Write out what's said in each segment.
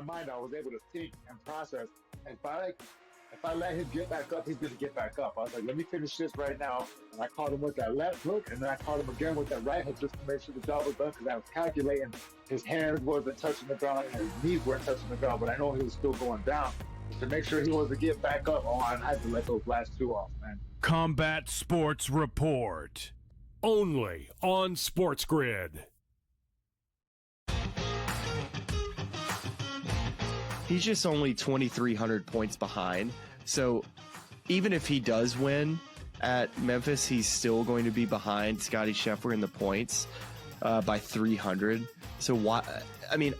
my mind, I was able to think and process. And if I let him get back up, he's going to get back up. I was like, let me finish this right now. And I caught him with that left hook, and then I caught him again with that right hook just to make sure the job was done, because I was calculating his hands wasn't touching the ground and his knees weren't touching the ground, but I know he was still going down. To make sure he wasn't getting back up, I had to let those last two off, man. Combat Sports Report. Only on SportsGrid. He's just only 2,300 points behind. So even if he does win at Memphis, he's still going to be behind Scottie Scheffler in the points by 300. So why? I mean,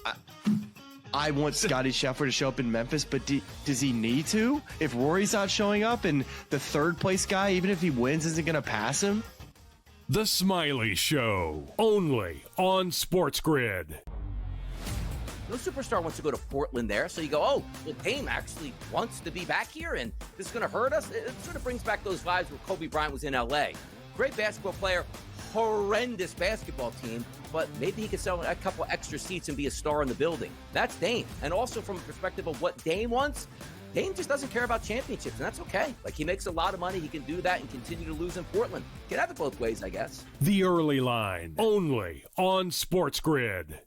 I want Scottie Scheffler to show up in Memphis, but does he need to? If Rory's not showing up and the third place guy, even if he wins, isn't going to pass him? The Smiley Show. Only on SportsGrid. No superstar wants to go to Portland there. So you go, oh, well, Dame actually wants to be back here, and this is going to hurt us. It sort of brings back those vibes where Kobe Bryant was in L.A. Great basketball player, horrendous basketball team, but maybe he could sell a couple extra seats and be a star in the building. That's Dame. And also from a perspective of what Dame wants, Dame just doesn't care about championships, and that's okay. Like, he makes a lot of money. He can do that and continue to lose in Portland. Can have it both ways, I guess. The Early Line. Only on SportsGrid.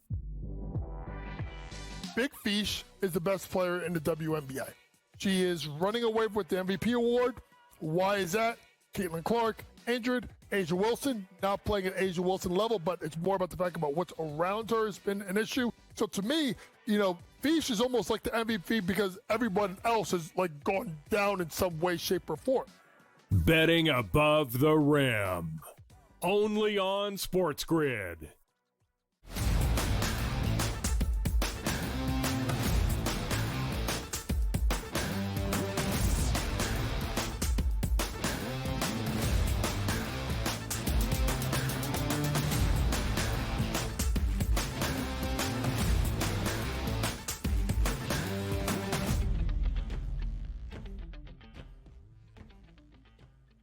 Big Fish is the best player in the WNBA. She is running away with the MVP award. Why is that? Caitlin Clark, injured. Asia Wilson, not playing at Asia Wilson level, but it's more about the fact about what's around her has been an issue. So to me, Fish is almost like the MVP because everyone else has gone down in some way, shape, or form. Betting above the rim. Only on SportsGrid.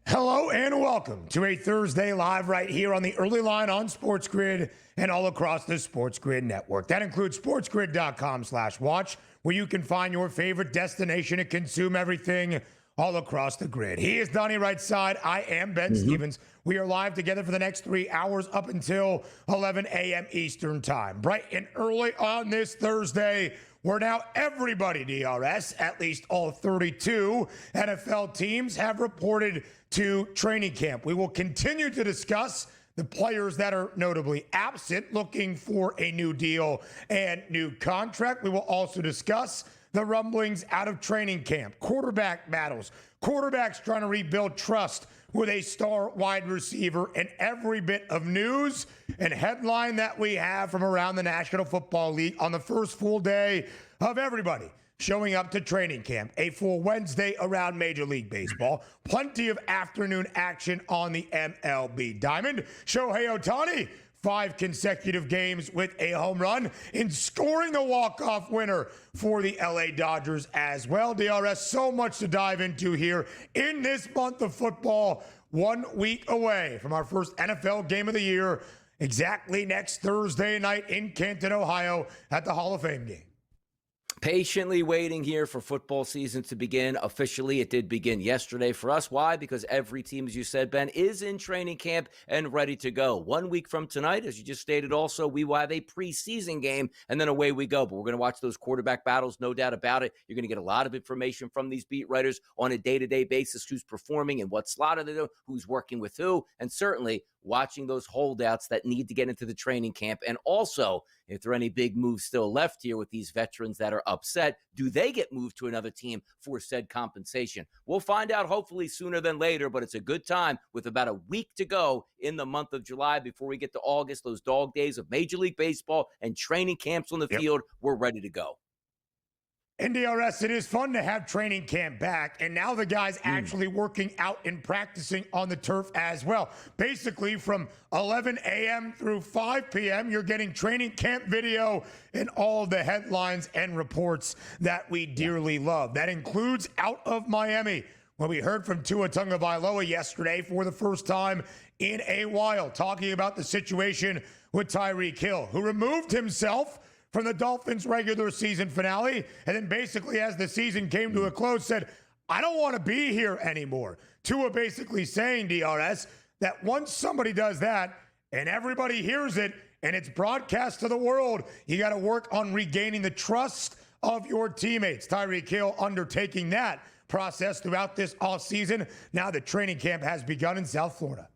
Hello and welcome to a Thursday live right here on the Early Line on SportsGrid and all across the SportsGrid network. That includes sportsgrid.com/watch, where you can find your favorite destination to consume everything all across the grid. He is Donnie right side. I am Ben Stevens. We are live together for the next 3 hours up until 11 a.m. Eastern time. Bright and early on this Thursday, where now everybody, DRS, at least all 32 NFL teams, have reported to training camp. We will continue to discuss the players that are notably absent, looking for a new deal and new contract. We will also discuss the rumblings out of training camp, quarterback battles, quarterbacks trying to rebuild trust with a star wide receiver, and every bit of news and headline that we have from around the National Football League on the first full day of everybody showing up to training camp. A full Wednesday around Major League Baseball. Plenty of afternoon action on the MLB diamond. Shohei Ohtani, 5 consecutive games with a home run in scoring the walk-off winner for the LA Dodgers as well. DRS, so much to dive into here in this month of football. 1 week away from our first NFL game of the year, exactly next Thursday night in Canton, Ohio at the Hall of Fame game. Patiently waiting here for football season to begin. Officially, it did begin yesterday for us. Why? Because every team, as you said, Ben, is in training camp and ready to go. 1 week from tonight, as you just stated also, we will have a preseason game, and then away we go. But we're going to watch those quarterback battles, no doubt about it. You're going to get a lot of information from these beat writers on a day-to-day basis, who's performing and what slot are they doing, who's working with who, and certainly watching those holdouts that need to get into the training camp. And also, if there are any big moves still left here with these veterans that are upset, do they get moved to another team for said compensation? We'll find out hopefully sooner than later, but it's a good time with about a week to go in the month of July before we get to August, those dog days of Major League Baseball and training camps on the field. We're ready to go. In DRS, it is fun to have training camp back, and now the guys actually working out and practicing on the turf as well. Basically, from 11 a.m. through 5 p.m., you're getting training camp video and all the headlines and reports that we dearly love. That includes out of Miami, when we heard from Tua Tagovailoa yesterday for the first time in a while, talking about the situation with Tyreek Hill, who removed himself from the Dolphins regular season finale. And then basically as the season came to a close said, I don't want to be here anymore. Tua basically saying, DRS, that once somebody does that and everybody hears it and it's broadcast to the world, you got to work on regaining the trust of your teammates. Tyreek Hill undertaking that process throughout this offseason. Now the training camp has begun in South Florida.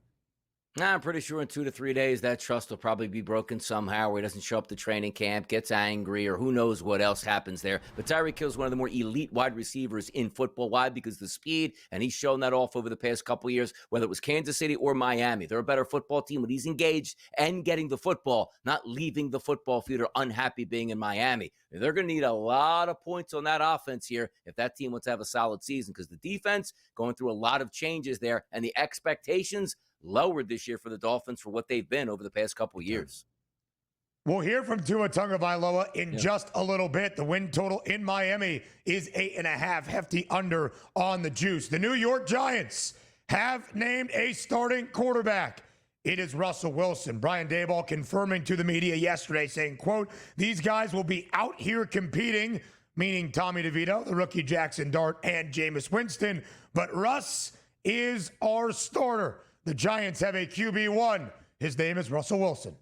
I'm pretty sure in 2 to 3 days that trust will probably be broken somehow, where he doesn't show up to training camp, gets angry, or who knows what else happens there. But Tyreek Hill is one of the more elite wide receivers in football. Why? Because the speed, and he's shown that off over the past couple of years, whether it was Kansas City or Miami. They're a better football team when he's engaged and getting the football, not leaving the football field or unhappy being in Miami. They're going to need a lot of points on that offense here if that team wants to have a solid season, because the defense going through a lot of changes there, and the expectations lowered this year for the Dolphins for what they've been over the past couple of years. We'll hear from Tua Tagovailoa in just a little bit. The win total in Miami is 8.5, hefty under on the juice. The New York Giants have named a starting quarterback. It is Russell Wilson. Brian Daboll confirming to the media yesterday, saying, quote, these guys will be out here competing, meaning Tommy DeVito, the rookie Jackson Dart, and Jameis Winston. But Russ is our starter. The Giants have a QB1. His name is Russell Wilson.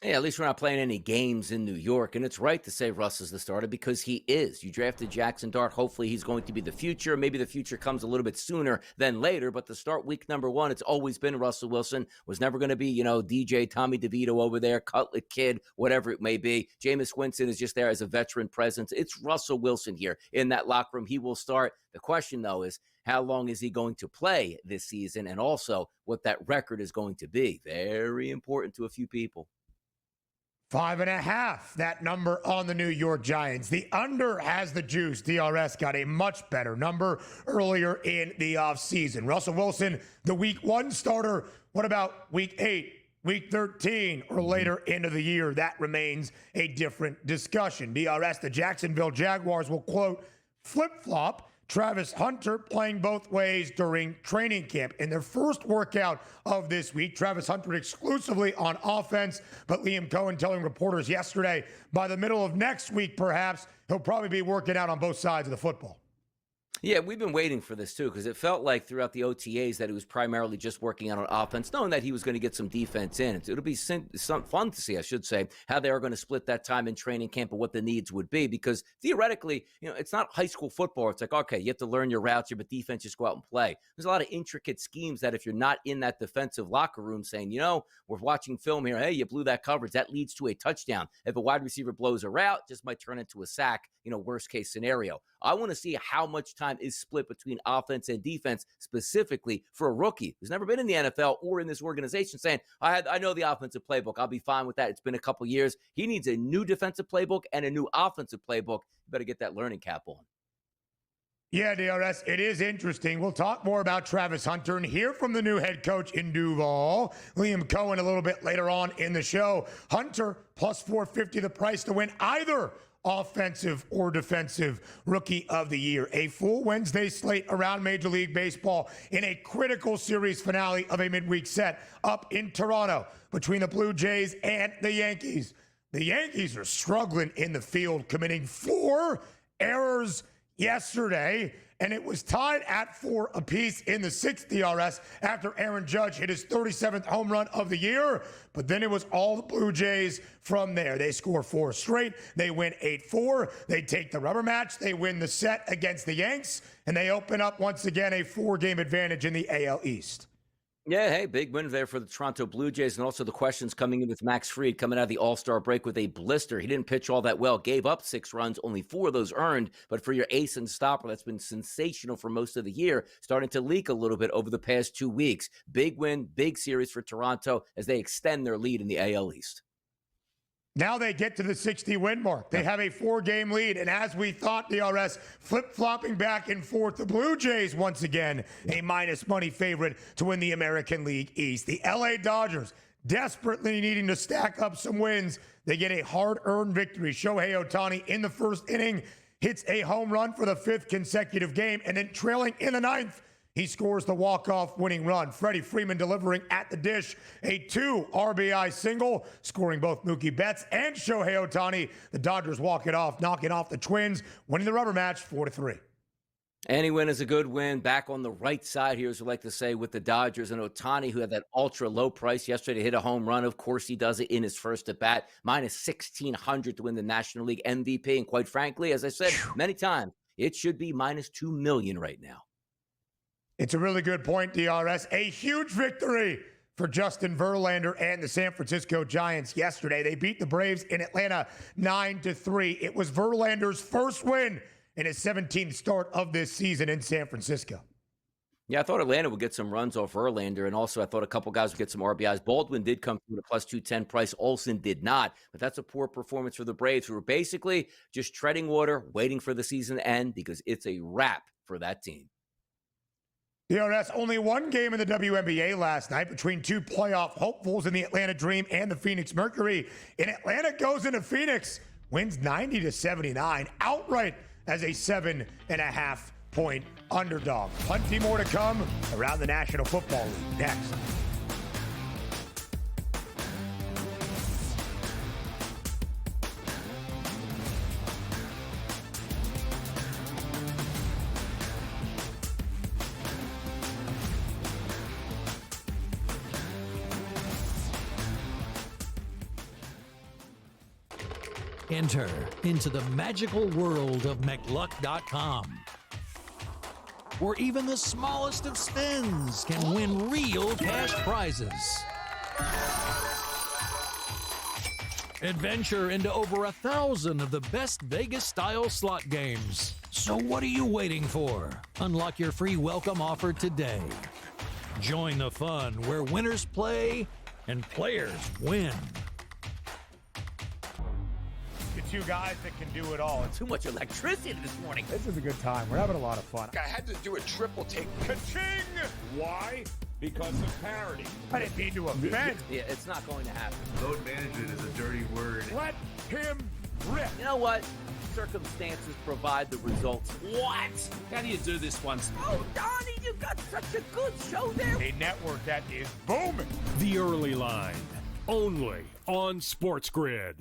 Yeah, at least we're not playing any games in New York, and it's right to say Russ is the starter because he is. You drafted Jackson Dart. Hopefully he's going to be the future. Maybe the future comes a little bit sooner than later, but to start week number 1, it's always been Russell Wilson. Was never going to be, DJ Tommy DeVito over there, Cutlet Kid, whatever it may be. Jameis Winston is just there as a veteran presence. It's Russell Wilson here in that locker room. He will start. The question, though, is how long is he going to play this season, and also what that record is going to be. Very important to a few people. 5.5, that number on the New York Giants. The under has the juice. DRS got a much better number earlier in the offseason. Russell Wilson, the week 1 starter. What about week 8, week 13, or later into the year? That remains a different discussion. DRS, the Jacksonville Jaguars will, quote, flip-flop Travis Hunter playing both ways during training camp. In their first workout of this week, Travis Hunter exclusively on offense, but Liam Cohen telling reporters yesterday, by the middle of next week, perhaps, he'll probably be working out on both sides of the football. Yeah, we've been waiting for this, too, because it felt like throughout the OTAs that he was primarily just working out on offense, knowing that he was going to get some defense in. It'll be some fun to see, I should say, how they are going to split that time in training camp and what the needs would be, because theoretically, it's not high school football. It's like, okay, you have to learn your routes, but defense, just go out and play. There's a lot of intricate schemes that if you're not in that defensive locker room saying, we're watching film here, hey, you blew that coverage, that leads to a touchdown. If a wide receiver blows a route, just might turn into a sack, worst case scenario. I want to see how much time is split between offense and defense, specifically for a rookie who's never been in the NFL or in this organization, saying, I know the offensive playbook. I'll be fine with that. It's been a couple years. He needs a new defensive playbook and a new offensive playbook. You better get that learning cap on. Yeah, DRS, it is interesting. We'll talk more about Travis Hunter and hear from the new head coach in Duval, Liam Cohen, a little bit later on in the show. Hunter, plus 450, the price to win either offensive or defensive rookie of the year. A full Wednesday slate around Major League Baseball in a critical series finale of a midweek set up in Toronto between the Blue Jays and the Yankees. The Yankees are struggling in the field, committing 4 errors yesterday, and it was tied at 4 apiece in the 6th DRS after Aaron Judge hit his 37th home run of the year. But then it was all the Blue Jays from there. They score 4 straight. They win 8-4. They take the rubber match. They win the set against the Yanks, and they open up once again a 4-game advantage in the AL East. Yeah, hey, big win there for the Toronto Blue Jays. And also the questions coming in with Max Fried coming out of the All-Star break with a blister. He didn't pitch all that well, gave up 6 runs, only 4 of those earned. But for your ace and stopper, that's been sensational for most of the year, starting to leak a little bit over the past 2 weeks. Big win, big series for Toronto as they extend their lead in the AL East. Now they get to the 60-win mark. They have a 4-game lead. And as we thought, DRS flip-flopping back and forth. The Blue Jays, once again, a minus money favorite to win the American League East. The LA Dodgers, desperately needing to stack up some wins. They get a hard-earned victory. Shohei Ohtani in the first inning hits a home run for the 5th consecutive game. And then trailing in the 9th, He scores the walk-off winning run. Freddie Freeman delivering at the dish a 2 RBI single, scoring both Mookie Betts and Shohei Ohtani. The Dodgers walk it off, knocking off the Twins, winning the rubber match 4-3. Any win is a good win. Back on the right side here, as we like to say, with the Dodgers and Ohtani, who had that ultra low price yesterday to hit a home run. Of course, he does it in his first at bat. Minus 1,600 to win the National League MVP. And quite frankly, as I said many times, it should be minus $2 million right now. It's a really good point, DRS. A huge victory for Justin Verlander and the San Francisco Giants yesterday. They beat the Braves in Atlanta 9-3. It was Verlander's first win in his 17th start of this season in San Francisco. Yeah, I thought Atlanta would get some runs off Verlander, and also I thought a couple guys would get some RBIs. Baldwin did come through at a plus 210 price. Olsen did not, but that's a poor performance for the Braves, who were basically just treading water, waiting for the season to end because it's a wrap for that team. DRS, only one game in the WNBA last night between two playoff hopefuls in the Atlanta Dream and the Phoenix Mercury. And Atlanta goes into Phoenix, wins 90-79, outright as a 7.5-point underdog. Plenty more to come around the National Football League next. Enter into the magical world of McLuck.com, where even the smallest of spins can win real cash prizes. Adventure into over 1,000 of the best Vegas-style slot games. So what are you waiting for? Unlock your free welcome offer today. Join the fun where winners play and players win. Two guys that can do it all. Too much electricity this morning. This is a good time. We're having a lot of fun. I had to do a triple take. Ka-ching! Why? Because of parity. I didn't mean to offend. Yeah, it's not going to happen. Load management is a dirty word. Let him rip. You know what? Circumstances provide the results. What? How do you do this once? Oh, Donnie, you got such a good show there. A network that is booming. The Early Line, only on SportsGrid.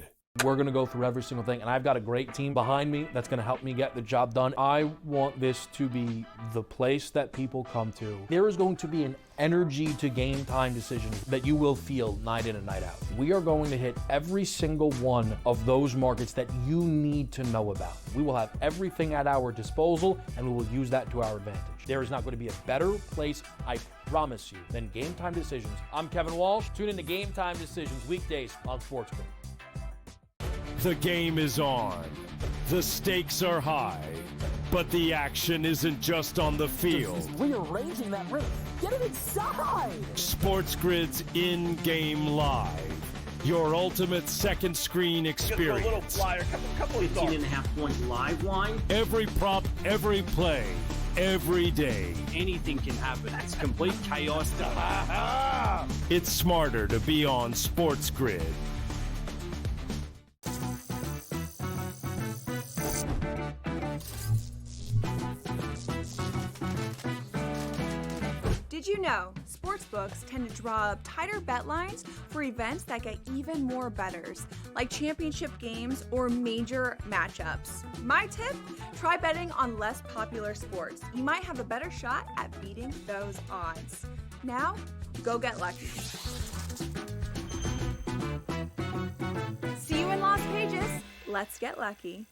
We're going to go through every single thing, and I've got a great team behind me that's going to help me get the job done. I want this to be the place that people come to. There is going to be an energy to game time decisions that you will feel night in and night out. We are going to hit every single one of those markets that you need to know about. We will have everything at our disposal, and we will use that to our advantage. There is not going to be a better place, I promise you, than Game Time Decisions. I'm Kevin Walsh. Tune in to Game Time Decisions weekdays on SportsGrid. The game is on. The stakes are high. But the action isn't just on the field. He's rearranging that ring. Get it inside! SportsGrid's in-game live. Your ultimate second screen experience. A little flyer, couple of 15.5-point live line. Every prop, every play, every day. Anything can happen. That's complete chaos. It's smarter to be on SportsGrid. Did you know sportsbooks tend to draw up tighter bet lines for events that get even more bettors, like championship games or major matchups? My tip? Try betting on less popular sports. You might have a better shot at beating those odds. Now, go get lucky. See you in Las Vegas. Let's get lucky.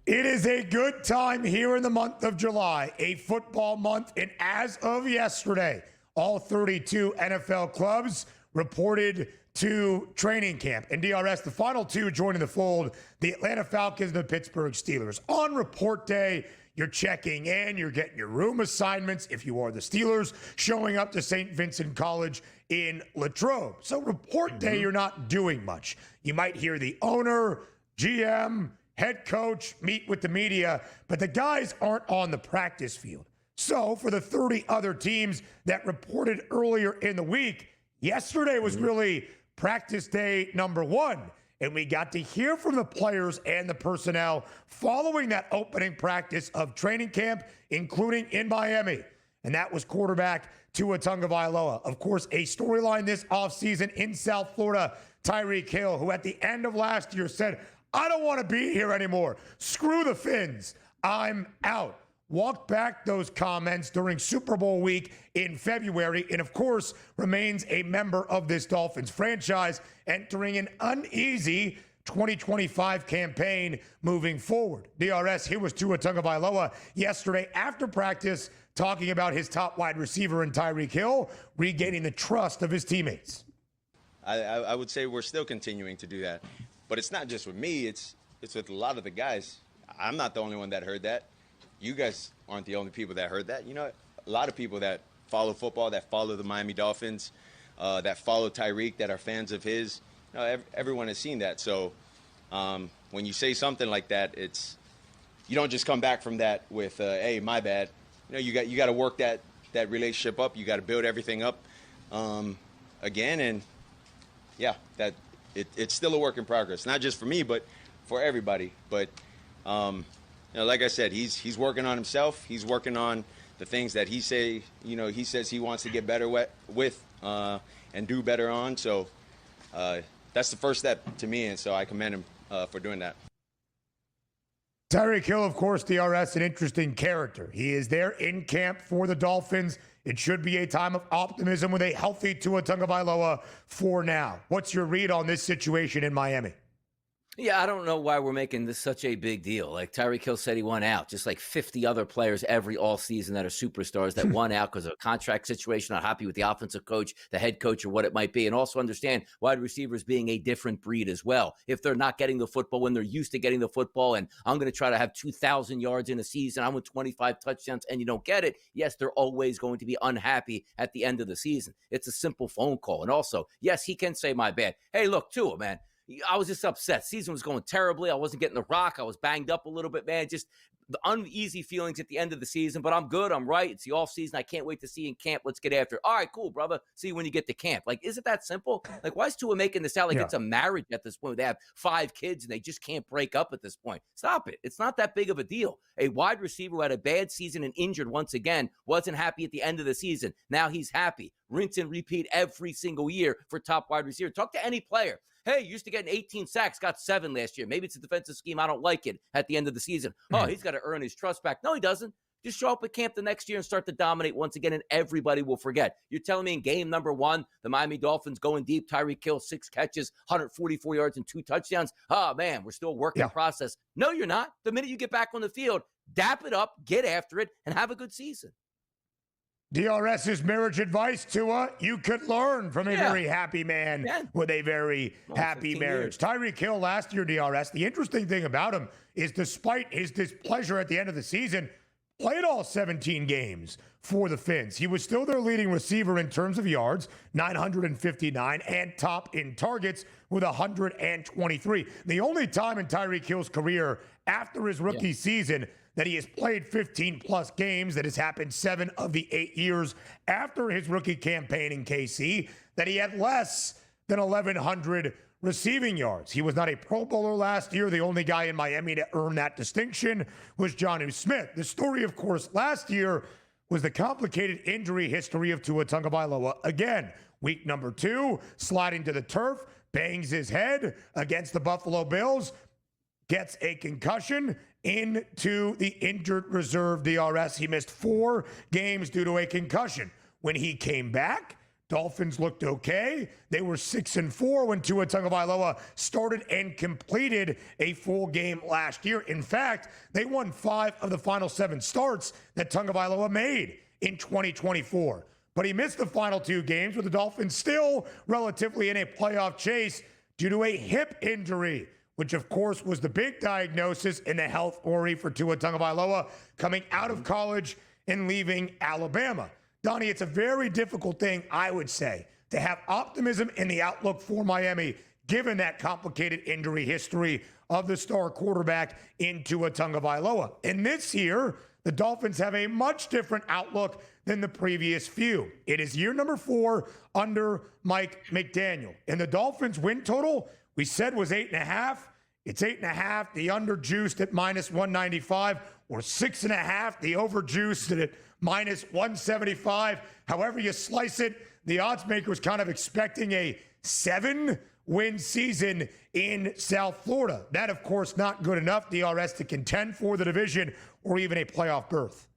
It is a good time here in the month of July, a football month, and as of yesterday, all 32 NFL clubs reported to training camp. And DRS, the final two joining the fold, the Atlanta Falcons and the Pittsburgh Steelers. On report day, you're checking in, you're getting your room assignments, if you are the Steelers, showing up to St. Vincent College in Latrobe. So report day, you're not doing much. You might hear the owner, GM, head coach, meet with the media, but the guys aren't on the practice field. So for the 30 other teams that reported earlier in the week, yesterday was really practice day number one. And we got to hear from the players and the personnel following that opening practice of training camp, including in Miami. And that was quarterback Tua Tagovailoa. Of course, a storyline this offseason in South Florida, Tyreek Hill, who at the end of last year said, I don't want to be here anymore. Screw the Fins. I'm out. Walked back those comments during Super Bowl week in February, and of course remains a member of this Dolphins franchise, entering an uneasy 2025 campaign moving forward. DRS, here was Tua Tagovailoa yesterday after practice talking about his top wide receiver in Tyreek Hill, regaining the trust of his teammates. I would say we're still continuing to do that. But it's not just with me, it's with a lot of the guys. I'm not the only one that heard that. You guys aren't the only people that heard that. You know, a lot of people that follow football, that follow the Miami Dolphins, that follow Tyreek, that are fans of his. You know, everyone has seen that. So when you say something like that, you don't just come back from that with, hey, my bad. You know, you got to work that relationship up. You got to build everything up again. And yeah, it's still a work in progress, not just for me, but for everybody. But you know, like I said, he's working on himself. He's working on the things that he says he wants to get better with and do better on. So that's the first step to me, and so I commend him for doing that. Tyreek Hill, of course, DRS, an interesting character. He is there in camp for the Dolphins. It should be a time of optimism with a healthy Tua Tagovailoa for now. What's your read on this situation in Miami? Yeah, I don't know why we're making this such a big deal. Like Tyreek Hill said he won out, just like 50 other players all season that are superstars that won out because of a contract situation, not happy with the offensive coach, the head coach, or what it might be. And also understand wide receivers being a different breed as well. If they're not getting the football when they're used to getting the football, and I'm going to try to have 2,000 yards in a season, I'm with 25 touchdowns, and you don't get it, yes, they're always going to be unhappy at the end of the season. It's a simple phone call. And also, yes, he can say my bad. Hey, look, Tua, man. I was just upset. Season was going terribly. I wasn't getting the rock. I was banged up a little bit, man. Just the uneasy feelings at the end of the season, but I'm good. I'm right. It's the off season. I can't wait to see you in camp. Let's get after it. All right, cool, brother. See you when you get to camp. Like, is it that simple? Like, why is Tua making this out like it's a marriage at this point? They have 5 kids and they just can't break up at this point. Stop it. It's not that big of a deal. A wide receiver who had a bad season and injured once again, wasn't happy at the end of the season. Now he's happy. Rinse and repeat every single year for top wide receiver. Talk to any player. Hey, used to get 18 sacks, got 7 last year. Maybe it's a defensive scheme. I don't like it at the end of the season. Oh, he's got to earn his trust back. No, he doesn't. Just show up at camp the next year and start to dominate once again, and everybody will forget. You're telling me in game number 1, the Miami Dolphins going deep, Tyreek Hill, 6 catches, 144 yards, and 2 touchdowns. Oh, man, we're still working the process. No, you're not. The minute you get back on the field, dap it up, get after it, and have a good season. DRS's marriage advice, Tua, you could learn from a very happy man with a very happy marriage. Tyreek Hill last year, DRS, the interesting thing about him is despite his displeasure at the end of the season, played all 17 games for the Fins. He was still their leading receiver in terms of yards, 959, and top in targets with 123. The only time in Tyreek Hill's career after his rookie season that he has played 15-plus games, that has happened 7 of the 8 years after his rookie campaign in KC, that he had less than 1,100 receiving yards. He was not a Pro Bowler last year. The only guy in Miami to earn that distinction was Jonnu Smith. The story, of course, last year was the complicated injury history of Tua Tagovailoa. Again, week number 2, sliding to the turf, bangs his head against the Buffalo Bills, gets a concussion, into the injured reserve DRS. He missed 4 games due to a concussion. When he came back, Dolphins looked okay. They were 6-4 when Tua Tagovailoa started and completed a full game last year. In fact, they won 5 of the final 7 starts that Tagovailoa made in 2024. But he missed the final 2 games with the Dolphins still relatively in a playoff chase due to a hip injury, which, of course, was the big diagnosis and the health worry for Tua Tagovailoa coming out of college and leaving Alabama. Donnie, it's a very difficult thing, I would say, to have optimism in the outlook for Miami, given that complicated injury history of the star quarterback in Tua Tagovailoa. And this year, the Dolphins have a much different outlook than the previous few. It is year number 4 under Mike McDaniel. And the Dolphins win total, we said, was 8.5. It's 8.5. The under juiced at minus 195, or 6.5. The over juiced at minus 175. However you slice it, the odds maker was kind of expecting a 7-win season in South Florida. That, of course, not good enough, DRS, to contend for the division or even a playoff berth.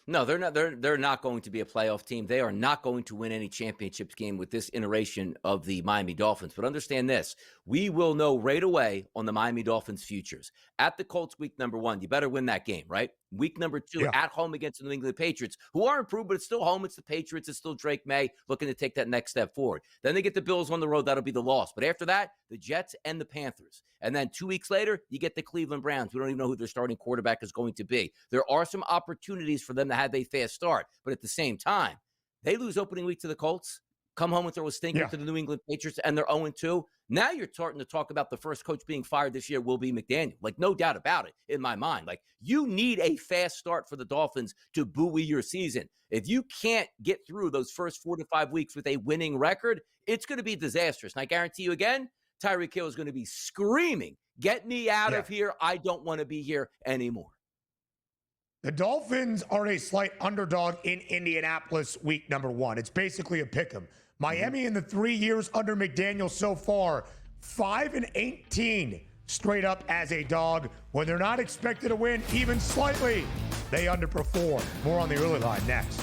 No, they're not. They're not going to be a playoff team. They are not going to win any championships game with this iteration of the Miami Dolphins. But understand this: we will know right away on the Miami Dolphins' futures. At the Colts, week number 1, you better win that game, right? Week number 2, at home against the New England Patriots, who are improved, but it's still home. It's the Patriots. It's still Drake May looking to take that next step forward. Then they get the Bills on the road. That'll be the loss. But after that, the Jets and the Panthers. And then 2 weeks later, you get the Cleveland Browns. We don't even know who their starting quarterback is going to be. There are some opportunities for them to have a fast start. But at the same time, they lose opening week to the Colts, come home and throw a stinker to the New England Patriots, and they're 0-2. Now you're starting to talk about the first coach being fired this year will be McDaniel. Like, no doubt about it in my mind. Like, you need a fast start for the Dolphins to buoy your season. If you can't get through those first 4 to 5 weeks with a winning record, it's going to be disastrous. And I guarantee you again, Tyreek Hill is going to be screaming, "Get me out of here. I don't want to be here anymore." The Dolphins are a slight underdog in Indianapolis week number 1. It's basically a pick 'em. Miami in the 3 years under McDaniel so far, 5-18 straight up as a dog. When they're not expected to win even slightly, they underperform. More on the early line next.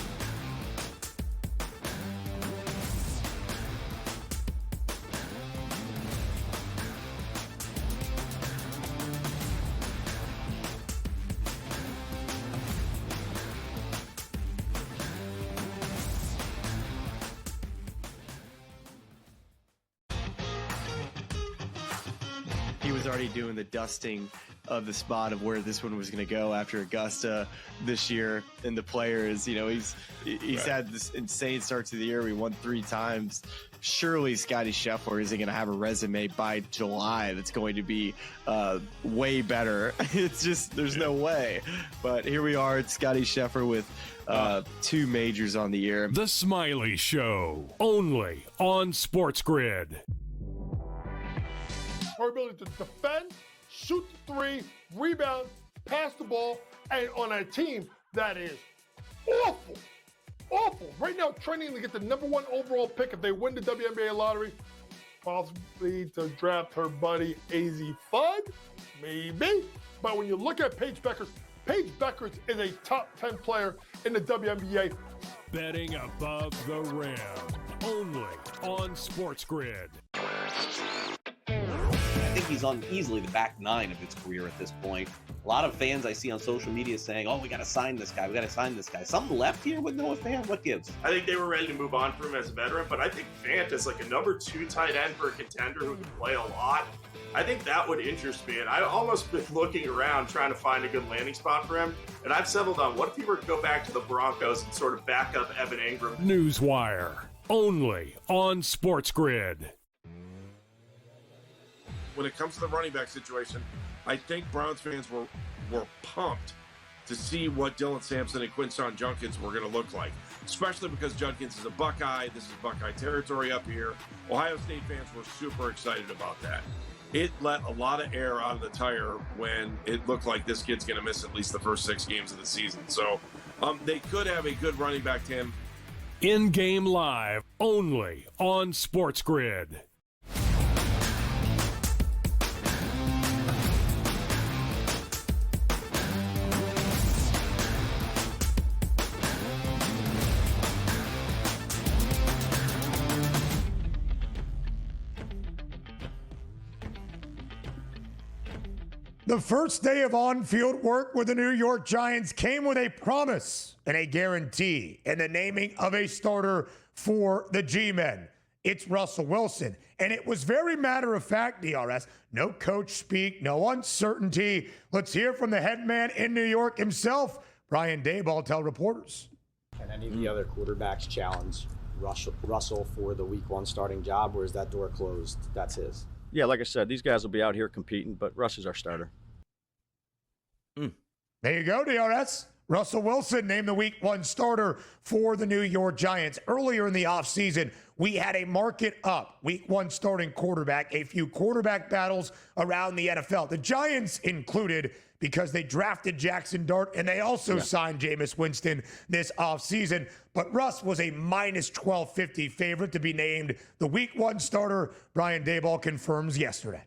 He was already doing the dusting of the spot of where this one was going to go after Augusta this year. And the players, he's had this insane start to the year. We won 3 times. Surely Scotty Scheffler isn't going to have a resume by July that's going to be way better. It's just, there's no way. But here we are. It's Scotty Scheffler with 2 majors on the year. The Smiley Show, only on SportsGrid. Our ability to defend, shoot the 3, rebound, pass the ball, and on a team that is awful. Right now, training to get the number 1 overall pick if they win the WNBA lottery. Possibly to draft her buddy AZ Fudd, maybe. But when you look at Paige Beckers is a top 10 player in the WNBA. Betting above the rim, only on SportsGrid. I think he's on easily the back 9 of his career at this point. A lot of fans I see on social media saying, "Oh, we got to sign this guy. We got to sign this guy." Something left here with Noah Fant? What gives? I think they were ready to move on from him as a veteran, but I think Fant is like a number 2 tight end for a contender who can play a lot. I think that would interest me, and I've almost been looking around trying to find a good landing spot for him, and I've settled on what if he were to go back to the Broncos and sort of back up Evan Ingram. Newswire, only on SportsGrid. When it comes to the running back situation, I think Browns fans were pumped to see what Dylan Sampson and Quinshon Judkins were going to look like, especially because Judkins is a Buckeye. This is Buckeye territory up here. Ohio State fans were super excited about that. It let a lot of air out of the tire when it looked like this kid's going to miss at least the first 6 games of the season. So they could have a good running back, Tim. In-game live, only on SportsGrid. The first day of on-field work with the New York Giants came with a promise and a guarantee in the naming of a starter for the G-Men. It's Russell Wilson. And it was very matter-of-fact, DRS. No coach speak, no uncertainty. Let's hear from the head man in New York himself, Brian Daboll, tell reporters. Can any of the other quarterbacks challenge Russell for the week 1 starting job, or is that door closed? That's his. yeah, like I said, these guys will be out here competing, but Russ is our starter. There you go, DRS. Russell Wilson named the Week 1 starter for the New York Giants. Earlier in the offseason, we had a market up Week 1 starting quarterback, a few quarterback battles around the NFL. The Giants included because they drafted Jackson Dart and they also signed Jameis Winston this offseason. But Russ was a minus 1250 favorite to be named the Week 1 starter. Brian Daboll confirms yesterday.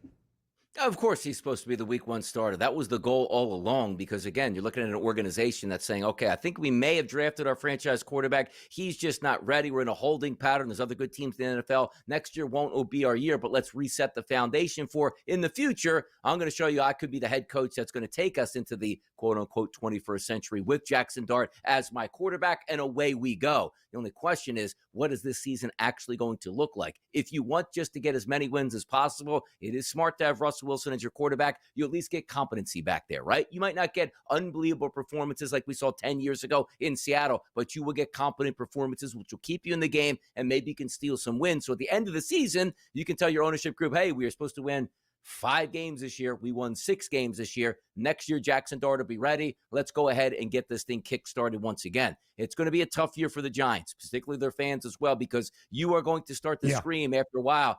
Of course, he's supposed to be the Week 1 starter. That was the goal all along because, again, you're looking at an organization that's saying, okay, I think we may have drafted our franchise quarterback. He's just not ready. We're in a holding pattern. There's other good teams in the NFL. Next year won't be our year, but let's reset the foundation for in the future. I'm going to show you I could be the head coach that's going to take us into the quote-unquote 21st century with Jackson Dart as my quarterback, and away we go. The only question is, what is this season actually going to look like? If you want just to get as many wins as possible, it is smart to have Russell Wilson as your quarterback. You at least get competency back there, right? You might not get unbelievable performances like we saw 10 years ago in Seattle, but you will get competent performances, which will keep you in the game, and maybe you can steal some wins. So at the end of the season, you can tell your ownership group, hey, we are supposed to win 5 games this year. We won 6 games this year. Next year, Jackson Dart will be ready. Let's go ahead and get this thing kick-started once again. It's going to be a tough year for the Giants, particularly their fans as well, because you are going to start to scream after a while.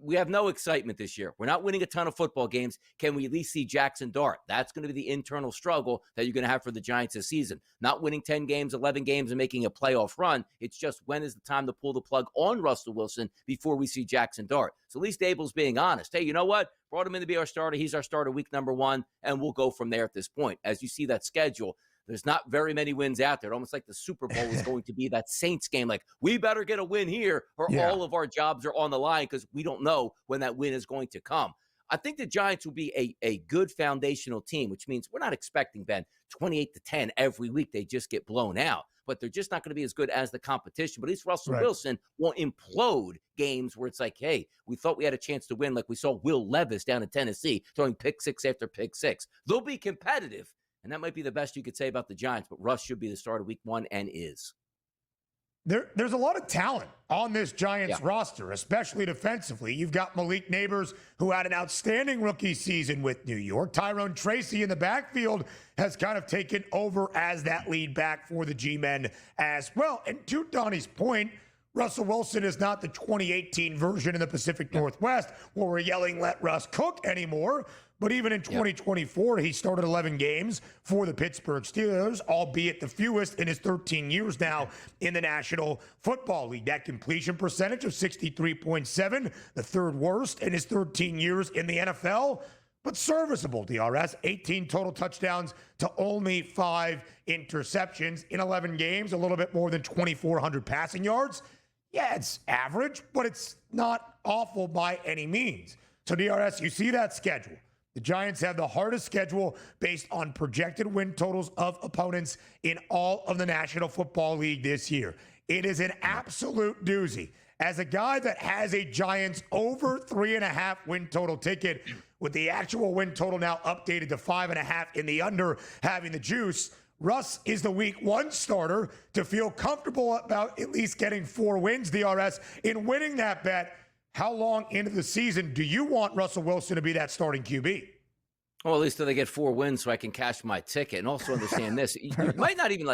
We have no excitement this year. We're not winning a ton of football games. Can we at least see Jackson Dart? That's going to be the internal struggle that you're going to have for the Giants this season. Not winning 10 games, 11 games, and making a playoff run. It's just when is the time to pull the plug on Russell Wilson before we see Jackson Dart. So at least Daboll's being honest. Hey, you know what? Brought him in to be our starter. He's our starter week number 1, and we'll go from there at this point. As you see that schedule, there's not very many wins out there. Almost like the Super Bowl is going to be that Saints game. Like, we better get a win here or all of our jobs are on the line because we don't know when that win is going to come. I think the Giants will be a good foundational team, which means we're not expecting, Ben, 28-10 every week. They just get blown out. But they're just not going to be as good as the competition. But at least Russell Wilson won't implode games where it's like, hey, we thought we had a chance to win, like we saw Will Levis down in Tennessee throwing pick 6 after pick 6. They'll be competitive. And that might be the best you could say about the Giants, but Russ should be the starter week 1 and is. There's a lot of talent on this Giants roster, especially defensively. You've got Malik Neighbors, who had an outstanding rookie season with New York. Tyrone Tracy in the backfield has kind of taken over as that lead back for the G-men as well. And to Donnie's point, Russell Wilson is not the 2018 version in the Pacific Northwest where we're yelling, let Russ cook anymore. But even in 2024, he started 11 games for the Pittsburgh Steelers, albeit the fewest in his 13 years now in the National Football League. That completion percentage of 63.7, the 3rd worst in his 13 years in the NFL, but serviceable, DRS. 18 total touchdowns to only 5 interceptions in 11 games, a little bit more than 2,400 passing yards. Yeah, it's average, but it's not awful by any means. So, DRS, you see that schedule. The Giants have the hardest schedule based on projected win totals of opponents in all of the National Football League this year. It is an absolute doozy. As a guy that has a Giants over 3.5 win total ticket, with the actual win total now updated to 5.5 in the under having the juice, Russ is the week 1 starter to feel comfortable about at least getting 4 wins, DRS, in winning that bet. How long into the season do you want Russell Wilson to be that starting QB? Well, at least they get 4 wins so I can cash my ticket. And also understand this. You might not even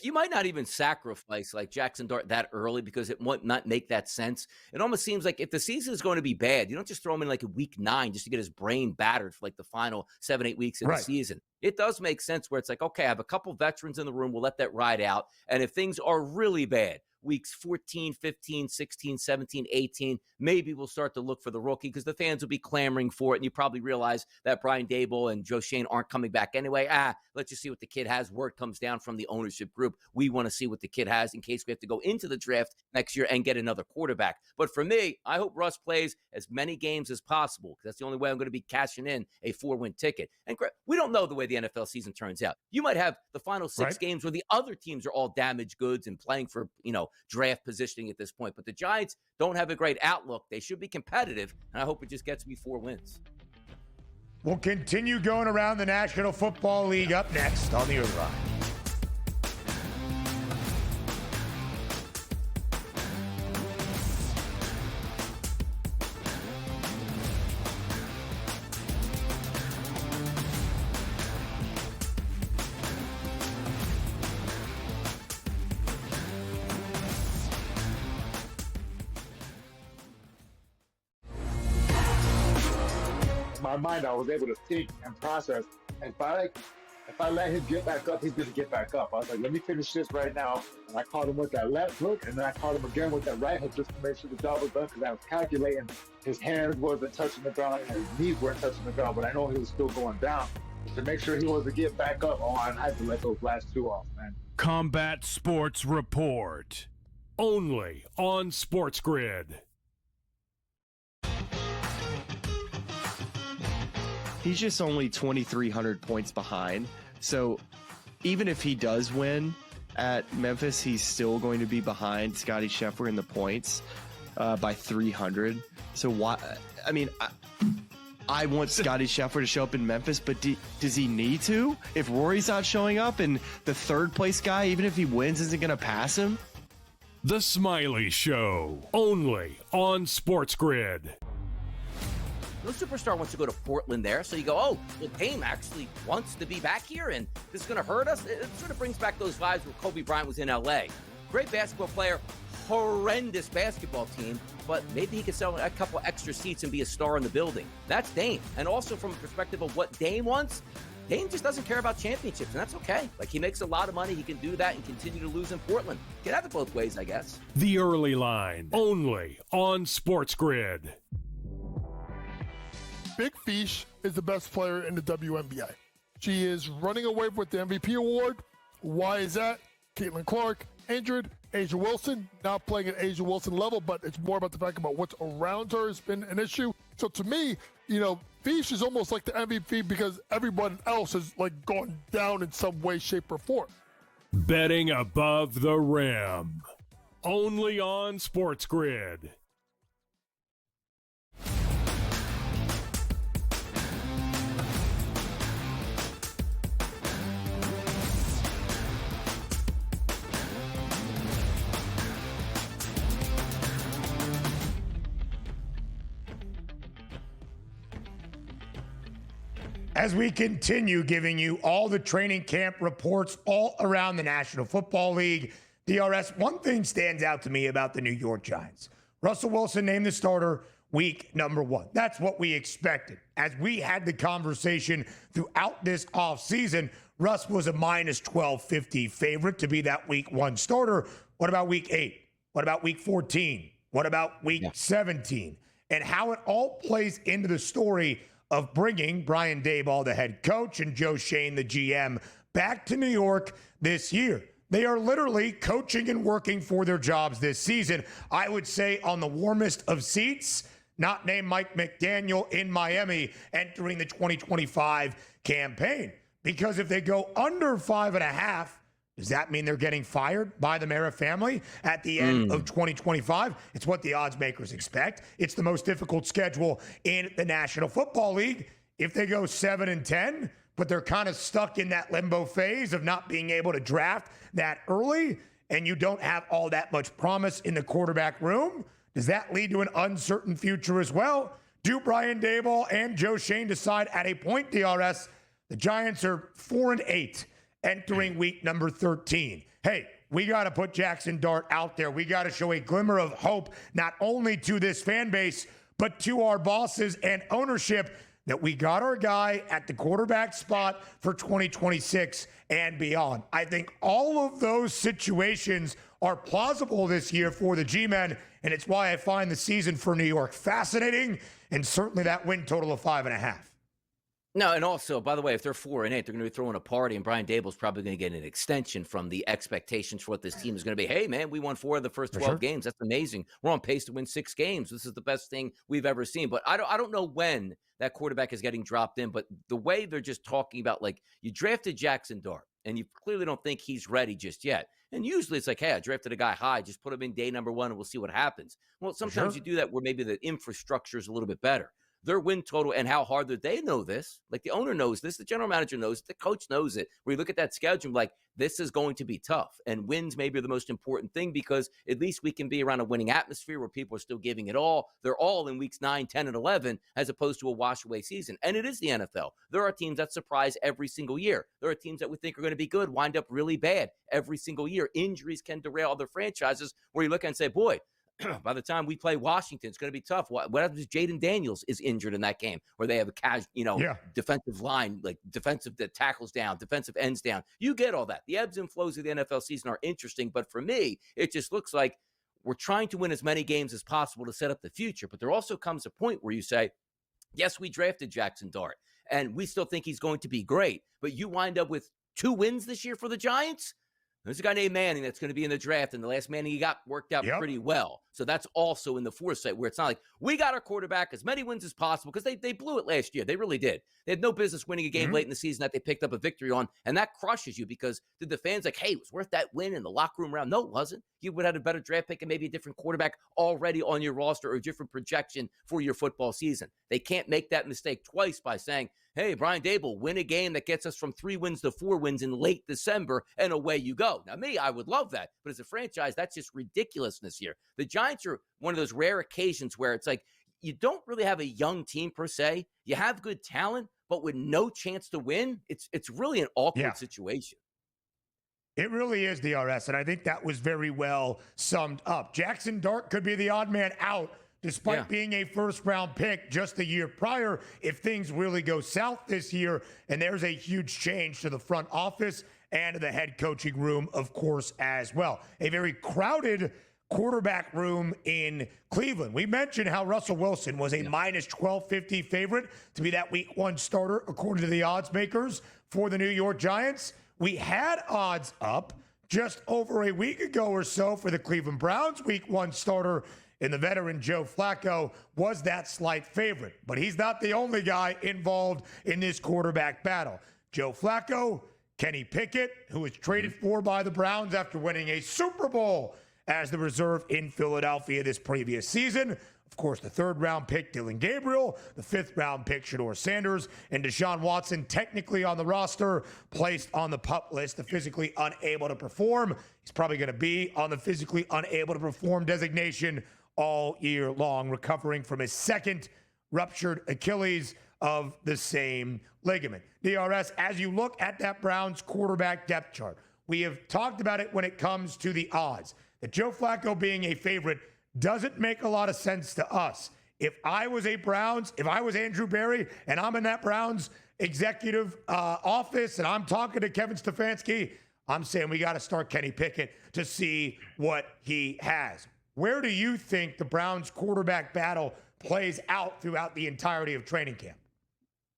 you might not even sacrifice like Jackson Dart that early because it might not make that sense. It almost seems like if the season is going to be bad, you don't just throw him in like a week 9 just to get his brain battered for like the final 7-8 weeks of the season. It does make sense where it's like, okay, I have a couple veterans in the room. We'll let that ride out. And if things are really bad, weeks 14, 15, 16, 17, 18, maybe we'll start to look for the rookie because the fans will be clamoring for it. And you probably realize that Brian Daboll and Joe Shane aren't coming back anyway. Let's just see what the kid has. Word comes down from the ownership group. We want to see what the kid has in case we have to go into the draft next year and get another quarterback. But for me, I hope Russ plays as many games as possible because that's the only way I'm going to be cashing in a 4-win ticket. And we don't know the way the NFL season turns out. You might have the final 6 games where the other teams are all damaged goods and playing for, draft positioning at this point. But the Giants don't have a great outlook. They should be competitive, and I hope it just gets me 4 wins. We'll continue going around the National Football League up next on the Early Line. my mind, I was able to think and process. And if I let him get back up, he's going to get back up. I was like, let me finish this right now. And I caught him with that left hook, and then I caught him again with that right hook just to make sure the job was done, because I was calculating his hands wasn't touching the ground and his knees weren't touching the ground, but I know he was still going down. To make sure he wasn't get back up, I had to let those last two off, man. Combat Sports Report. Only on SportsGrid. He's just only 2,300 points behind. So even if he does win at Memphis, he's still going to be behind Scottie Scheffler in the points by 300. So why? I mean, I want Scottie Scheffler to show up in Memphis, but does he need to? If Rory's not showing up and the third place guy, even if he wins, isn't going to pass him? The Smiley Show. Only on SportsGrid. No superstar wants to go to Portland there, so you go, oh, well, Dame actually wants to be back here, and this is going to hurt us. It sort of brings back those vibes where Kobe Bryant was in L.A. Great basketball player, horrendous basketball team, but maybe he could sell a couple extra seats and be a star in the building. That's Dame. And also from a perspective of what Dame wants, Dame just doesn't care about championships, and that's okay. Like, he makes a lot of money. He can do that and continue to lose in Portland. Can have it both ways, I guess. The Early Line. Only on SportsGrid. Big Fish is the best player in the WNBA. She is running away with the MVP award. Why is that? Caitlin Clark injured. Asia Wilson not playing at Asia Wilson level, but it's more about the fact about what's around her has been an issue. So to me, Fish is almost like the MVP because everyone else has gone down in some way, shape, or form. Betting above the rim. Only on SportsGrid. As we continue giving you all the training camp reports all around the National Football League, DRS, one thing stands out to me about the New York Giants. Russell Wilson named the starter week number 1. That's what we expected. As we had the conversation throughout this offseason, Russ was a minus 1250 favorite to be that week 1 starter. What about week 8? What about week 14? What about week 17? And how it all plays into the story of bringing Brian Daboll, the head coach, and Joe Schoen, the GM, back to New York this year. They are literally coaching and working for their jobs this season. I would say on the warmest of seats, not named Mike McDaniel in Miami entering the 2025 campaign. Because if they go under 5.5, does that mean they're getting fired by the Mara family at the end of 2025? It's what the odds makers expect. It's the most difficult schedule in the National Football League. If they go 7-10, but they're kind of stuck in that limbo phase of not being able to draft that early, and you don't have all that much promise in the quarterback room, does that lead to an uncertain future as well? Do Brian Daboll and Joe Schoen decide at a point, DRS, the Giants are 4-8. Entering week number 13. Hey, we got to put Jackson Dart out there. We got to show a glimmer of hope, not only to this fan base, but to our bosses and ownership, that we got our guy at the quarterback spot for 2026 and beyond. I think all of those situations are plausible this year for the G-Men, and it's why I find the season for New York fascinating, and certainly that win total of 5.5. No, and also, by the way, if they're 4-8, they're going to be throwing a party, and Brian Daboll's probably going to get an extension from the expectations for what this team is going to be. Hey, man, we won 4 of the first 12 games. That's amazing. We're on pace to win 6 games. This is the best thing we've ever seen. But I don't know when that quarterback is getting dropped in, but the way they're just talking about, you drafted Jackson Dart, and you clearly don't think he's ready just yet. And usually it's like, hey, I drafted a guy high. Just put him in day number 1, and we'll see what happens. Well, sometimes you do that where maybe the infrastructure is a little bit better. Their win total and how hard they know this. The owner knows this, the general manager knows it, the coach knows it. Where you look at that schedule, this is going to be tough. And wins maybe are the most important thing because at least we can be around a winning atmosphere where people are still giving it all. They're all in weeks 9, 10, and 11 as opposed to a wash-away season. And it is the NFL. There are teams that surprise every single year. There are teams that we think are going to be good, wind up really bad every single year. Injuries can derail other franchises where you look and say, boy, by the time we play Washington, it's going to be tough. What happens if Jaden Daniels is injured in that game, or they have a defensive line, like defensive that tackles down, defensive ends down? You get all that. The ebbs and flows of the NFL season are interesting, but for me, it just looks like we're trying to win as many games as possible to set up the future. But there also comes a point where you say, yes, we drafted Jackson Dart, and we still think he's going to be great, but you wind up with 2 wins this year for the Giants? There's a guy named Manning that's going to be in the draft, and the last Manning he got worked out pretty well. So that's also in the foresight where it's not like we got our quarterback as many wins as possible, because they blew it last year. They really did. They had no business winning a game late in the season that they picked up a victory on, and that crushes you because did the fans like, hey, it was worth that win in the locker room round? No, it wasn't. You would have had a better draft pick and maybe a different quarterback already on your roster or a different projection for your football season. They can't make that mistake twice by saying, hey, Brian Dable, win a game that gets us from 3 wins to 4 wins in late December, and away you go. Now, me, I would love that. But as a franchise, that's just ridiculousness here. The Giants are one of those rare occasions where it's like you don't really have a young team per se. You have good talent, but with no chance to win, it's really an awkward situation. It really is, DRS, and I think that was very well summed up. Jackson Dart could be the odd man out despite being a first-round pick just the year prior if things really go south this year, and there's a huge change to the front office and to the head coaching room, of course, as well. A very crowded quarterback room in Cleveland. We mentioned how Russell Wilson was a minus 1250 favorite to be that week 1 starter, according to the odds makers for the New York Giants. We had odds up just over a week ago or so for the Cleveland Browns week 1 starter, and the veteran Joe Flacco was that slight favorite. But he's not the only guy involved in this quarterback battle. Joe Flacco, Kenny Pickett, who was traded for by the Browns after winning a Super Bowl as the reserve in Philadelphia this previous season. Of course, the 3rd-round pick, Dylan Gabriel, the 5th-round pick, Shedeur Sanders, and Deshaun Watson, technically on the roster, placed on the PUP list, the physically unable to perform. He's probably going to be on the physically unable to perform designation all year long, recovering from his 2nd ruptured Achilles of the same ligament. DRS, as you look at that Browns quarterback depth chart, we have talked about it when it comes to the odds. That Joe Flacco being a favorite doesn't make a lot of sense to us. If I was Andrew Berry and I'm in that Browns executive office and I'm talking to Kevin Stefanski, I'm saying we got to start Kenny Pickett to see what he has. Where do you think the Browns quarterback battle plays out throughout the entirety of training camp?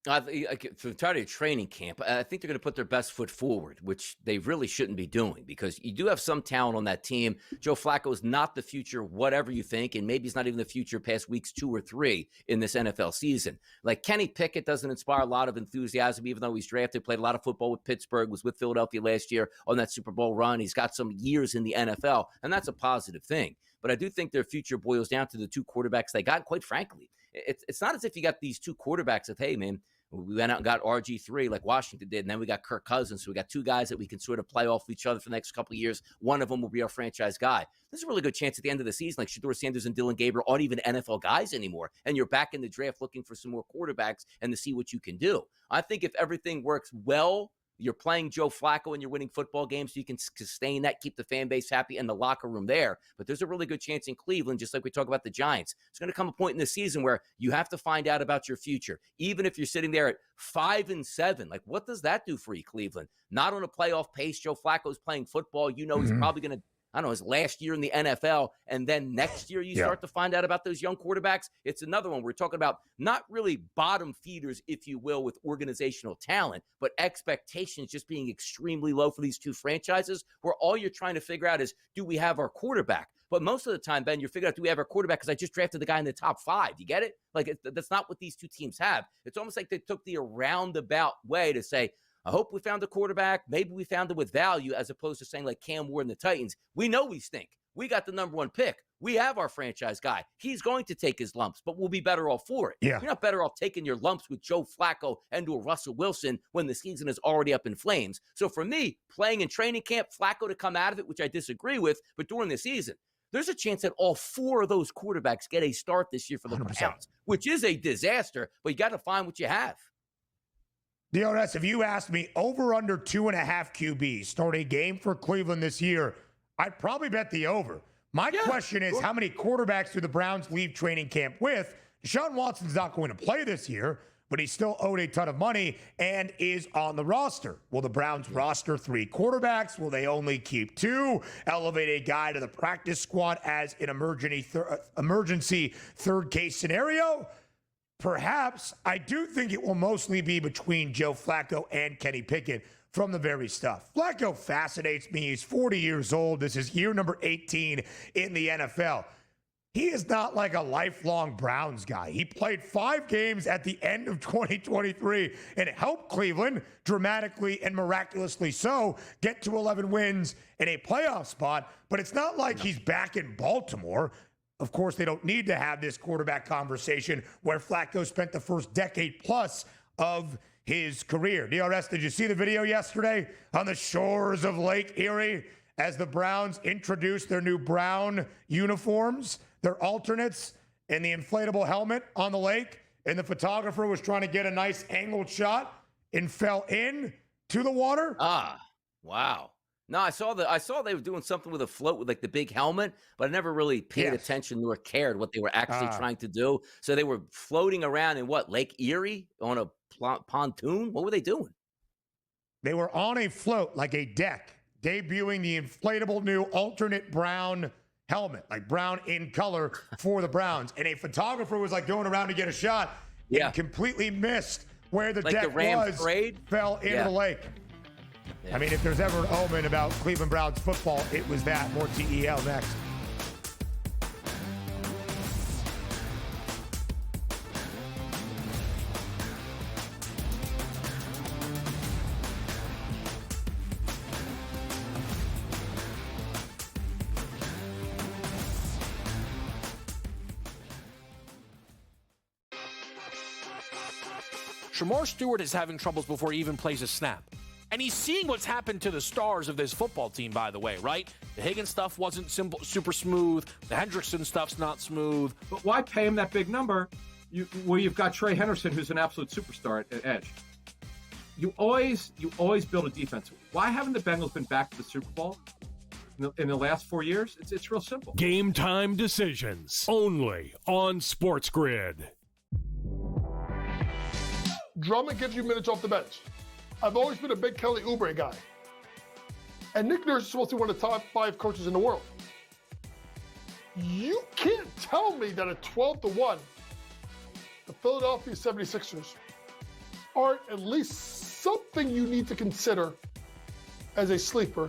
For the entirety of training camp, I think they're going to put their best foot forward, which they really shouldn't be doing because you do have some talent on that team. Joe Flacco is not the future, whatever you think, and maybe he's not even the future past weeks 2 or 3 in this NFL season. Like Kenny Pickett doesn't inspire a lot of enthusiasm, even though he's drafted, played a lot of football with Pittsburgh, was with Philadelphia last year on that Super Bowl run. He's got some years in the NFL, and that's a positive thing. But I do think their future boils down to the 2 quarterbacks they got. Quite frankly, it's not as if you got these 2 quarterbacks that, hey, man, we went out and got RG3 like Washington did, and then we got Kirk Cousins. So we got 2 guys that we can sort of play off each other for the next couple of years. One of them will be our franchise guy. There's a really good chance at the end of the season, like Shedeur Sanders and Dylan Gabriel aren't even NFL guys anymore, and you're back in the draft looking for some more quarterbacks and to see what you can do. I think if everything works well, you're playing Joe Flacco and you're winning football games, so you can sustain that, keep the fan base happy and the locker room there. But there's a really good chance in Cleveland, just like we talk about the Giants. It's going to come a point in the season where you have to find out about your future. Even if you're sitting there at 5-7, like what does that do for you, Cleveland? Not on a playoff pace. Joe Flacco's playing football. You know, he's probably going to, I don't know, his last year in the NFL, and then next year you start to find out about those young quarterbacks. It's another one. We're talking about not really bottom feeders, if you will, with organizational talent, but expectations just being extremely low for these 2 franchises where all you're trying to figure out is, do we have our quarterback? But most of the time, Ben, you're figuring out, do we have our quarterback? Because I just drafted the guy in the top 5. You get it? Like, that's not what these 2 teams have. It's almost like they took the roundabout way to say, I hope we found a quarterback. Maybe we found it with value, as opposed to saying like Cam Ward and the Titans. We know we stink. We got the number 1 pick. We have our franchise guy. He's going to take his lumps, but we'll be better off for it. Yeah. You're not better off taking your lumps with Joe Flacco and or Russell Wilson when the season is already up in flames. So for me, playing in training camp, Flacco to come out of it, which I disagree with, but during the season, there's a chance that all 4 of those quarterbacks get a start this year for the 100%. Browns, which is a disaster, but you got to find what you have. DRS, if you asked me over under 2.5 QBs start a game for Cleveland this year, I'd probably bet the over. My question is, how many quarterbacks do the Browns leave training camp with? Deshaun Watson's not going to play this year, but he's still owed a ton of money and is on the roster. Will the Browns roster 3 quarterbacks? Will they only keep 2? Elevate a guy to the practice squad as an emergency third case scenario? Perhaps. I do think it will mostly be between Joe Flacco and Kenny Pickett from the very stuff. Flacco fascinates me. He's 40 years old. This is year number 18 in the NFL. He is not like a lifelong Browns guy. He played 5 games at the end of 2023 and helped Cleveland dramatically and miraculously so get to 11 wins and a playoff spot. But it's not like he's back in Baltimore. Of course, they don't need to have this quarterback conversation where Flacco spent the first decade plus of his career. DRS, did you see the video yesterday on the shores of Lake Erie as the Browns introduced their new brown uniforms? Their alternates and the inflatable helmet on the lake, and the photographer was trying to get a nice angled shot and fell in to the water. Wow. No, I saw they were doing something with a float with like the big helmet, but I never really paid attention nor cared what they were actually trying to do. So they were floating around in what, Lake Erie on a pontoon? What were they doing? They were on a float, like a deck, debuting the inflatable new alternate brown helmet, like brown in color for the Browns. And a photographer was like going around to get a shot and completely missed where the deck fell into the lake. I mean, if there's ever an omen about Cleveland Browns football, it was that. More TEL next. Shamar Stewart is having troubles before he even plays a snap. And he's seeing what's happened to the stars of this football team, by the way, right? The Higgins stuff wasn't super smooth. The Hendrickson stuff's not smooth. But why pay him that big number where you've got Trey Henderson, who's an absolute superstar at edge? You always build a defense. Why haven't the Bengals been back to the Super Bowl in the last 4 years? It's real simple. Game time decisions only on SportsGrid. Drummond gives you minutes off the bench. I've always been a big Kelly Oubre guy. And Nick Nurse is supposed to be one of the top 5 coaches in the world. You can't tell me that at 12-1, the Philadelphia 76ers aren't at least something you need to consider as a sleeper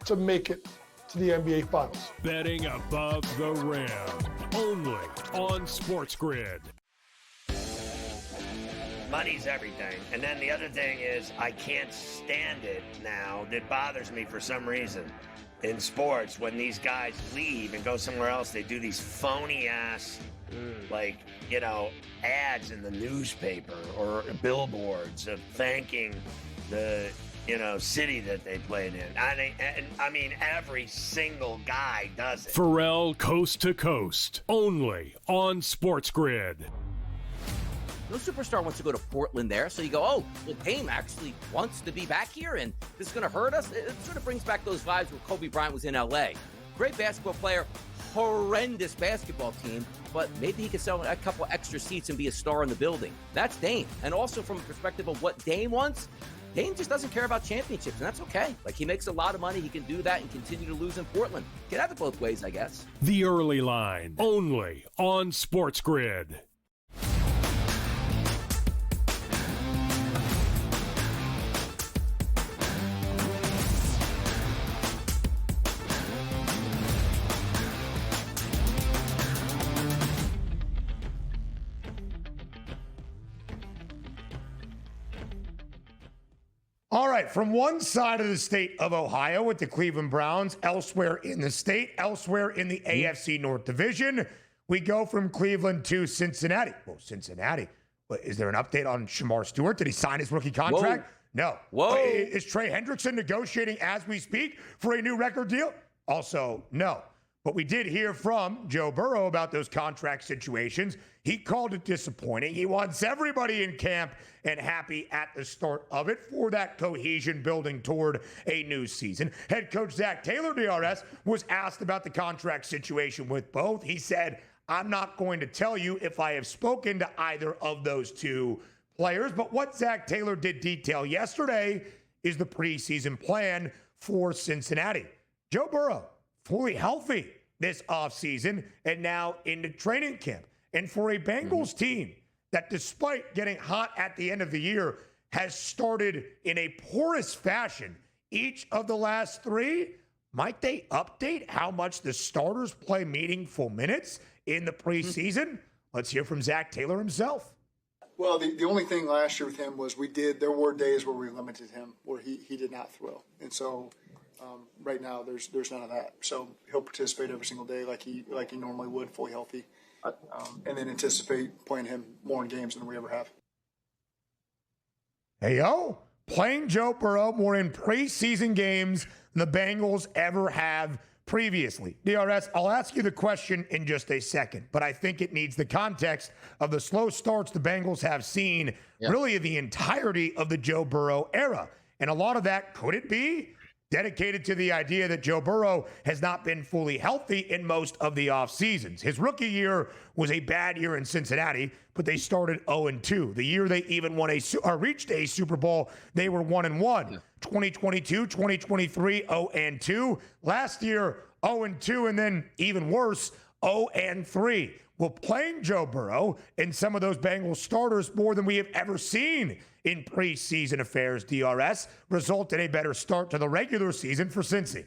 to make it to the NBA Finals. Betting above the rim, only on SportsGrid. Money's everything. And then the other thing is I can't stand it now. It bothers me for some reason in sports when these guys leave and go somewhere else. They do these phony ass, ads in the newspaper or billboards of thanking the, city that they played in. I mean, every single guy does it. Pharrell Coast to Coast, only on SportsGrid. No superstar wants to go to Portland there, so you go, oh, well, Dame actually wants to be back here, and this is going to hurt us. It sort of brings back those vibes where Kobe Bryant was in L.A. Great basketball player, horrendous basketball team, but maybe he could sell a couple extra seats and be a star in the building. That's Dame. And also from a perspective of what Dame wants, Dame just doesn't care about championships, and that's okay. Like, he makes a lot of money. He can do that and continue to lose in Portland. Can have it both ways, I guess. The Early Line, only on SportsGrid. All right, from one side of the state of Ohio with the Cleveland Browns, elsewhere in the state, elsewhere in the AFC North Division, we go from Cleveland to Cincinnati. Well, Cincinnati, is there an update on Shamar Stewart? Did he sign his rookie contract? Whoa. No. Is Trey Hendrickson negotiating as we speak for a new record deal? Also, no. But we did hear from Joe Burrow about those contract situations. He called it disappointing. He wants everybody in camp and happy at the start of it for that cohesion building toward a new season. Head coach Zach Taylor, DRS, was asked about the contract situation with both. He said, I'm not going to tell you if I have spoken to either of those two players, but what Zach Taylor did detail yesterday is the preseason plan for Cincinnati. Joe Burrow, fully healthy this offseason and now into training camp. And for a Bengals team that, despite getting hot at the end of the year, has started in a porous fashion each of the last three, might they update how much the starters play meaningful minutes in the preseason? Let's hear from Zach Taylor himself. Well, the only thing last year with him was there were days where we limited him, where he did not throw. And so right now there's none of that. So he'll participate every single day like he normally would, fully healthy. And then anticipate playing him more in games than we ever have. Hey, yo, playing Joe Burrow more in preseason games than the Bengals ever have previously. DRS, I'll ask you the question in just a second, but I think it needs the context of the slow starts the Bengals have seen really the entirety of the Joe Burrow era. And a lot of that, could it be dedicated to the idea that Joe Burrow has not been fully healthy in most of the off seasons? His rookie year was a bad year in Cincinnati, but they started 0-2. The year they even reached a Super Bowl, they were 1-1. 2022, 2023, 0-2. Last year, 0-2, and then even worse, 0-3. Well, playing Joe Burrow and some of those Bengals starters more than we have ever seen in preseason affairs, DRS, result in a better start to the regular season for Cincy.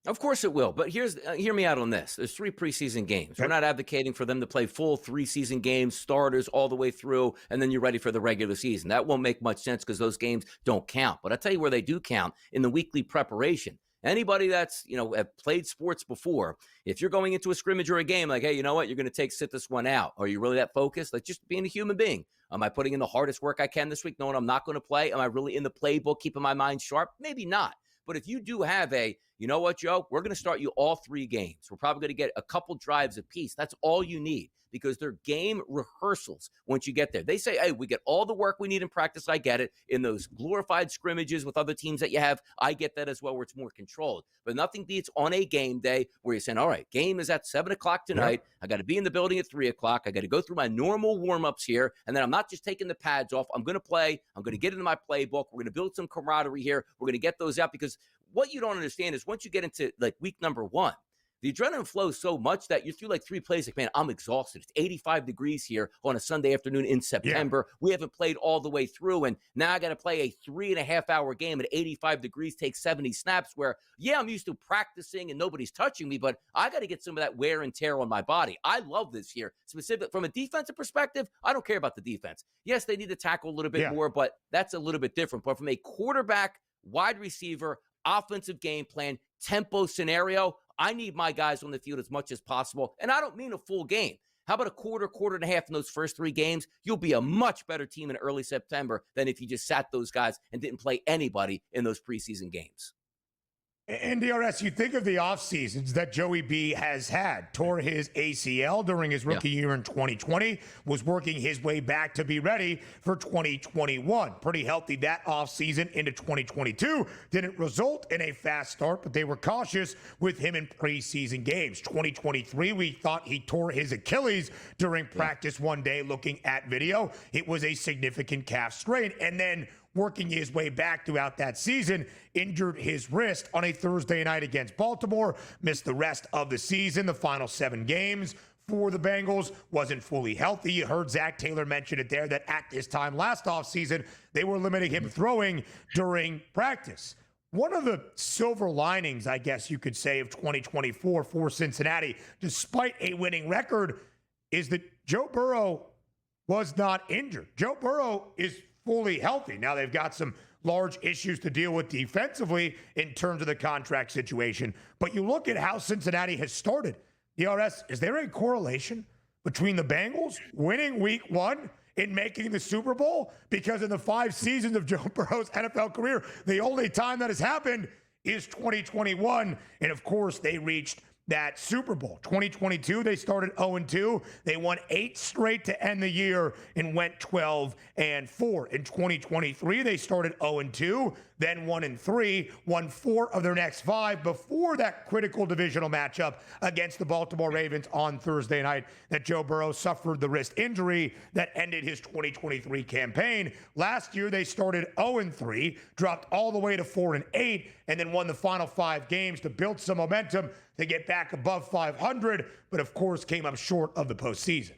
Of course it will, but hear me out on this. There's 3 preseason games. We're not advocating for them to play full 3 games, starters all the way through, and then you're ready for the regular season. That won't make much sense because those games don't count. But I'll tell you where they do count, in the weekly preparation. Anybody that's, have played sports before, if you're going into a scrimmage or a game, like, hey, you know what, you're going to sit this one out. Are you really that focused? Like, just being a human being. Am I putting in the hardest work I can this week, knowing I'm not going to play? Am I really in the playbook, keeping my mind sharp? Maybe not. But if you do have you know what, Joe, we're going to start you all 3 games. We're probably going to get a couple drives apiece. That's all you need, because they're game rehearsals once you get there. They say, hey, we get all the work we need in practice. I get it. In those glorified scrimmages with other teams that you have, I get that as well, where it's more controlled. But nothing beats on a game day where you're saying, all right, game is at 7 o'clock tonight. I got to be in the building at 3 o'clock. I got to go through my normal warm-ups here. And then I'm not just taking the pads off. I'm going to play. I'm going to get into my playbook. We're going to build some camaraderie here. We're going to get those out, because what you don't understand is once you get into week number 1, the adrenaline flows so much that you're through 3 plays. Like, man, I'm exhausted. It's 85 degrees here on a Sunday afternoon in September. Yeah. We haven't played all the way through, and now I got to play a 3.5-hour game at 85 degrees, take 70 snaps, where, I'm used to practicing and nobody's touching me, but I got to get some of that wear and tear on my body. I love this here. Specific from a defensive perspective, I don't care about the defense. Yes, they need to tackle a little bit more, but that's a little bit different. But from a quarterback, wide receiver, offensive game plan, tempo scenario, I need my guys on the field as much as possible. And I don't mean a full game. How about a quarter and a half in those first 3 games? You'll be a much better team in early September than if you just sat those guys and didn't play anybody in those preseason games. And DRS, you think of the off seasons that Joey B has had. Tore his ACL during his rookie year in 2020, was working his way back to be ready for 2021. Pretty healthy that off season into 2022. Didn't result in a fast start, but they were cautious with him in preseason games. 2023, we thought he tore his Achilles during practice one day. Looking at video, it was a significant calf strain. And then working his way back throughout that season, injured his wrist on a Thursday night against Baltimore, missed the rest of the season, the final 7 games for the Bengals, wasn't fully healthy. You heard Zach Taylor mention it there, that at this time last offseason, they were limiting him throwing during practice. One of the silver linings, I guess you could say, of 2024 for Cincinnati, despite a winning record, is that Joe Burrow was not injured. Joe Burrow is fully healthy. Now they've got some large issues to deal with defensively in terms of the contract situation. But you look at how Cincinnati has started. DRS, is there a correlation between the Bengals winning week 1 and making the Super Bowl? Because in the 5 seasons of Joe Burrow's NFL career, the only time that has happened is 2021. And of course, they reached that Super Bowl. 2022, they started 0-2. They won 8 straight to end the year and went 12-4. In 2023, they started 0-2, then 1-3, won 4 of their next 5 before that critical divisional matchup against the Baltimore Ravens on Thursday night that Joe Burrow suffered the wrist injury that ended his 2023 campaign. Last year, they started 0-3, dropped all the way to 4-8, and then won the final 5 games to build some momentum to get back above 500, but of course came up short of the postseason.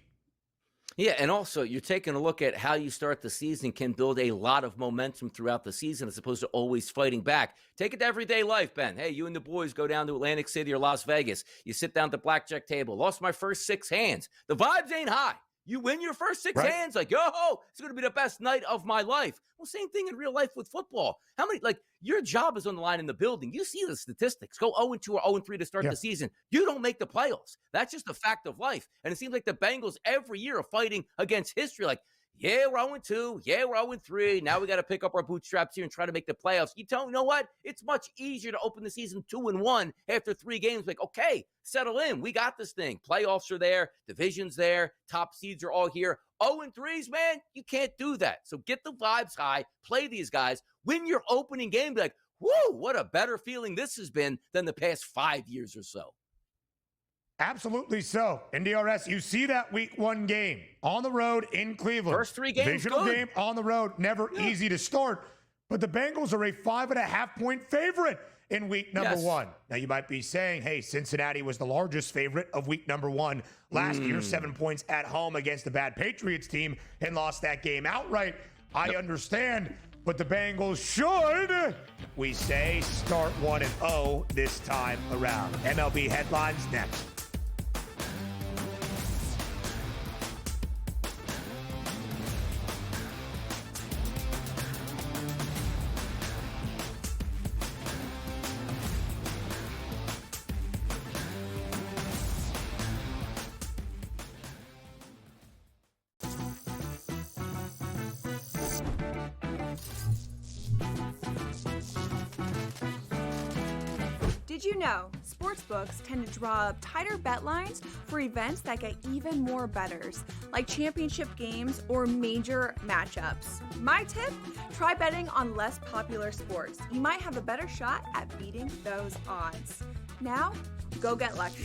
Yeah, and also you're taking a look at how you start the season can build a lot of momentum throughout the season as opposed to always fighting back. Take it to everyday life, Ben. Hey, you and the boys go down to Atlantic City or Las Vegas. You sit down at the blackjack table. Lost my first 6 hands. The vibes ain't high. You win your first 6 hands, like, yo, it's going to be the best night of my life. Well, same thing in real life with football. How many, your job is on the line in the building. You see the statistics. Go 0-2 or 0-3 to start the season. You don't make the playoffs. That's just a fact of life. And it seems like the Bengals every year are fighting against history. Like, yeah, we're 0-2. Yeah, we're 0-3. Now we got to pick up our bootstraps here and try to make the playoffs. You know what? It's much easier to open the season 2-1 after 3 games. Like, okay, settle in. We got this thing. Playoffs are there. Division's there. Top seeds are all here. 0-3s, man, you can't do that. So get the vibes high. Play these guys. Win your opening game. Be like, whoo, what a better feeling this has been than the past 5 years or so. Absolutely so. In DRS, you see that week 1 game on the road in Cleveland. First 3 games, divisional game on the road, never easy to start. But the Bengals are a 5.5-point favorite in week number 1. Now, you might be saying, hey, Cincinnati was the largest favorite of week number 1 last year, 7 points at home against the bad Patriots team and lost that game outright. I understand, but the Bengals should, we say, start 1-0 this time around. MLB headlines next. Did you know sportsbooks tend to draw up tighter bet lines for events that get even more bettors, like championship games or major matchups? My tip, try betting on less popular sports. You might have a better shot at beating those odds. Now, go get lucky.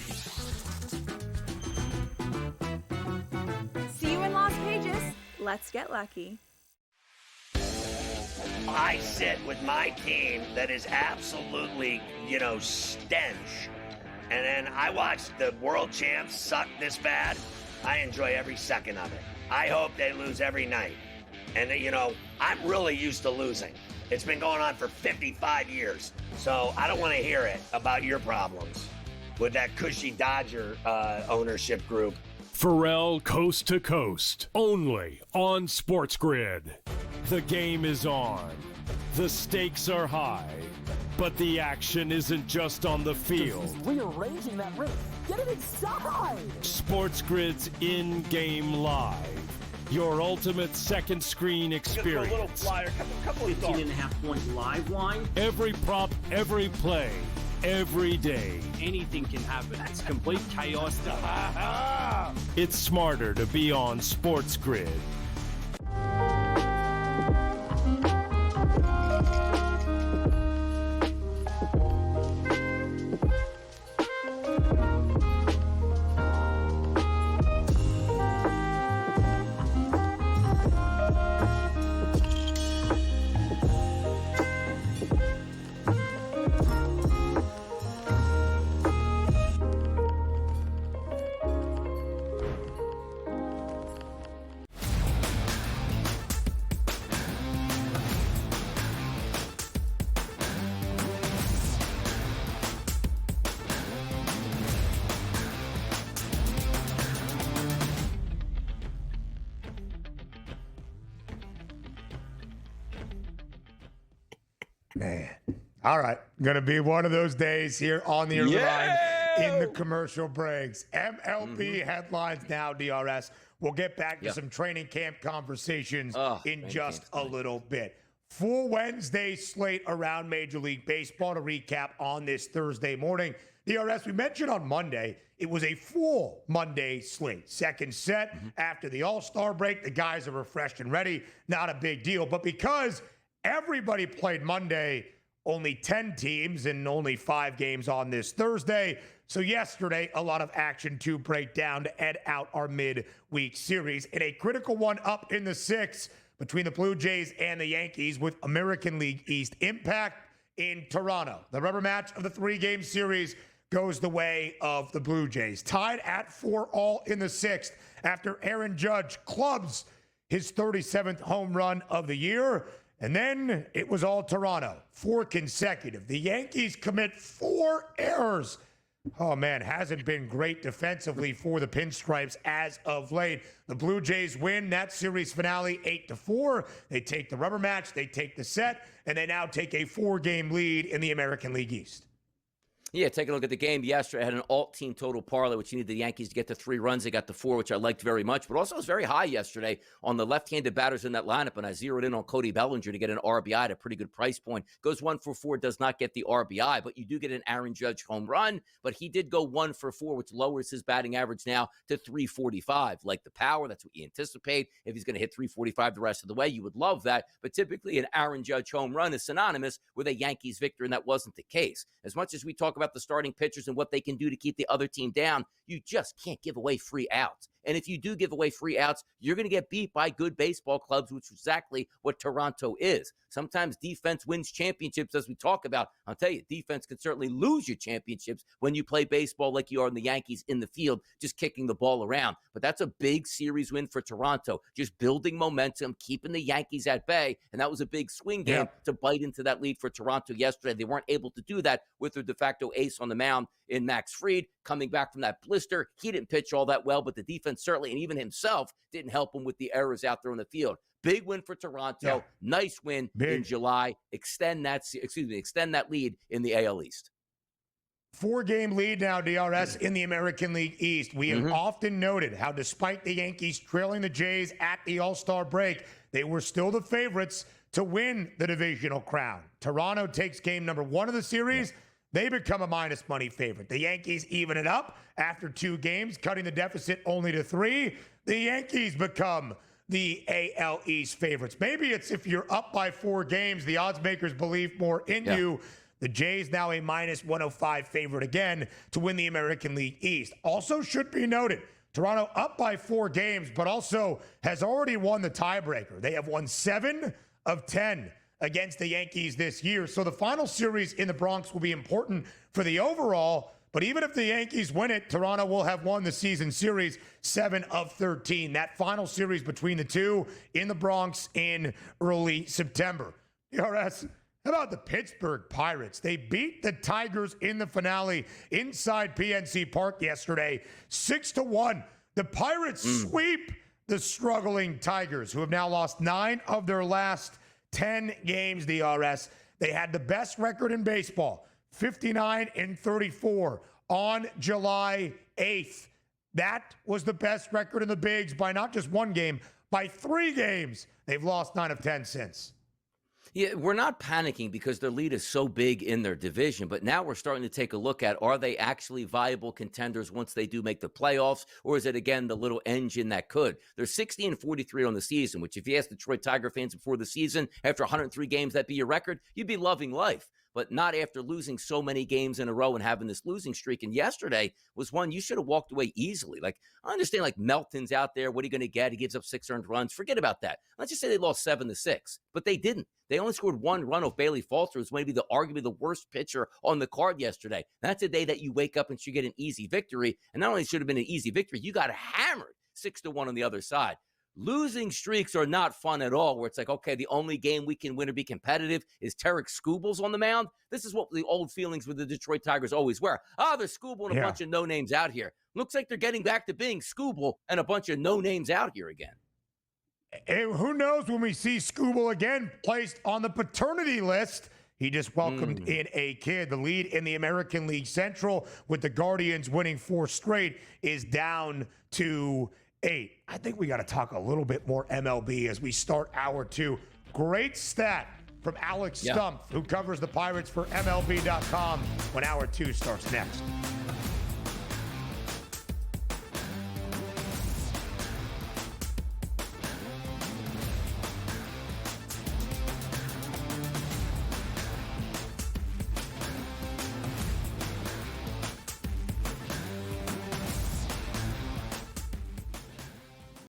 See you in Las Vegas. Let's get lucky. I sit with my team that is absolutely, stench. And then I watch the world champs suck this bad. I enjoy every second of it. I hope they lose every night. And, I'm really used to losing. It's been going on for 55 years. So I don't want to hear it about your problems with that cushy Dodger ownership group. Pharrell Coast to Coast, only on SportsGrid. The game is on. The stakes are high. But the action isn't just on the field. Rearranging that roof. Get it inside! SportsGrid's in-game live. Your ultimate second screen experience. A little flyer, couple 15.5-point live line. Every prop, every play, every day. Anything can happen. It's complete chaos. It's smarter to be on SportsGrid. Man. All right. Going to be one of those days here on the early line in the commercial breaks. MLB headlines now, DRS. We'll get back to some training camp conversations in just a little bit. Full Wednesday slate around Major League Baseball to recap on this Thursday morning. DRS, we mentioned on Monday, it was a full Monday slate. Second set after the All-Star break. The guys are refreshed and ready. Not a big deal. But because everybody played Monday, only 10 teams and only 5 games on this Thursday. So yesterday, a lot of action to break down to end out our midweek series. In a critical one up in the 6th between the Blue Jays and the Yankees with American League East impact in Toronto. The rubber match of the 3-game series goes the way of the Blue Jays. Tied at 4-all in the 6th after Aaron Judge clubs his 37th home run of the year. And then it was all Toronto. 4 consecutive. The Yankees commit 4 errors. Oh, man, hasn't been great defensively for the Pinstripes as of late. The Blue Jays win that series finale 8-4. They take the rubber match, they take the set, and they now take a 4-game lead in the American League East. Yeah, take a look at the game yesterday. I had an alt-team total parlay, which you need the Yankees to get to 3 runs. They got to 4, which I liked very much. But also, it was very high yesterday on the left-handed batters in that lineup, and I zeroed in on Cody Bellinger to get an RBI at a pretty good price point. Goes 1 for 4, does not get the RBI, but you do get an Aaron Judge home run. But he did go 1 for 4, which lowers his batting average now to 345. Like the power, that's what you anticipate. If he's going to hit 345 the rest of the way, you would love that. But typically, an Aaron Judge home run is synonymous with a Yankees victory, and that wasn't the case. As much as we talk about the starting pitchers and what they can do to keep the other team down, you just can't give away free outs. And if you do give away free outs, you're going to get beat by good baseball clubs, which is exactly what Toronto is. Sometimes defense wins championships, as we talk about. I'll tell you, defense can certainly lose your championships when you play baseball like you are in the Yankees in the field, just kicking the ball around. But that's a big series win for Toronto, just building momentum, keeping the Yankees at bay. And that was a big swing game to bite into that lead for Toronto yesterday. They weren't able to do that with their de facto ace on the mound in Max Fried, coming back from that blister. He didn't pitch all that well, but the defense certainly, and even himself, didn't help him with the errors out there on the field. Big win for Toronto. Yeah. Nice win in July. Extend that lead in the AL East. 4-game lead now, DRS, in the American League East. We have often noted how despite the Yankees trailing the Jays at the All-Star break, they were still the favorites to win the divisional crown. Toronto takes game number 1 of the series. They become a minus money favorite. The Yankees even it up after 2 games, cutting the deficit only to 3. The Yankees become the AL East favorites. Maybe it's if you're up by 4 games, the odds makers believe more in you. The Jays now a minus 105 favorite again to win the American League East. Also should be noted, Toronto up by 4 games, but also has already won the tiebreaker. They have won 7 of 10 against the Yankees this year. So the final series in the Bronx will be important for the overall. But even if the Yankees win it, Toronto will have won the season series 7 of 13. That final series between the two in the Bronx in early September. DRS, how about the Pittsburgh Pirates? They beat the Tigers in the finale inside PNC Park yesterday, 6-1. The Pirates sweep the struggling Tigers, who have now lost 9 of their last 10 games, DRS. They had the best record in baseball, 59-34 on July 8th. That was the best record in the bigs by not just 1 game, by 3 games. They've lost 9 of 10 since. Yeah, we're not panicking because their lead is so big in their division, but now we're starting to take a look at, are they actually viable contenders once they do make the playoffs, or is it, again, the little engine that could? They're 60-43 on the season, which if you ask Detroit Tiger fans before the season, after 103 games, that'd be your record, you'd be loving life. But not after losing so many games in a row and having this losing streak. And yesterday was one you should have walked away easily. Like, I understand, like, Melton's out there. What are you going to get? He gives up 6 earned runs. Forget about that. Let's just say they lost 7-6. But they didn't. They only scored 1 run off Bailey Falter, who's maybe arguably the worst pitcher on the card yesterday. That's a day that you wake up and should get an easy victory. And not only should have been an easy victory, you got hammered 6-1 on the other side. Losing streaks are not fun at all, where it's like, okay, the only game we can win or be competitive is Tarek Skubals on the mound. This is what the old feelings with the Detroit Tigers always were. There's Skubal and a bunch of no-names out here. Looks like they're getting back to being Skubal and a bunch of no-names out here again. And who knows when we see Skubal again placed on the paternity list. He just welcomed in a kid. The lead in the American League Central, with the Guardians winning 4 straight, is down to 8. I think we got to talk a little bit more MLB as we start hour 2. Great stat from Alex Stumpf, who covers the Pirates for MLB.com, when Hour 2 starts next.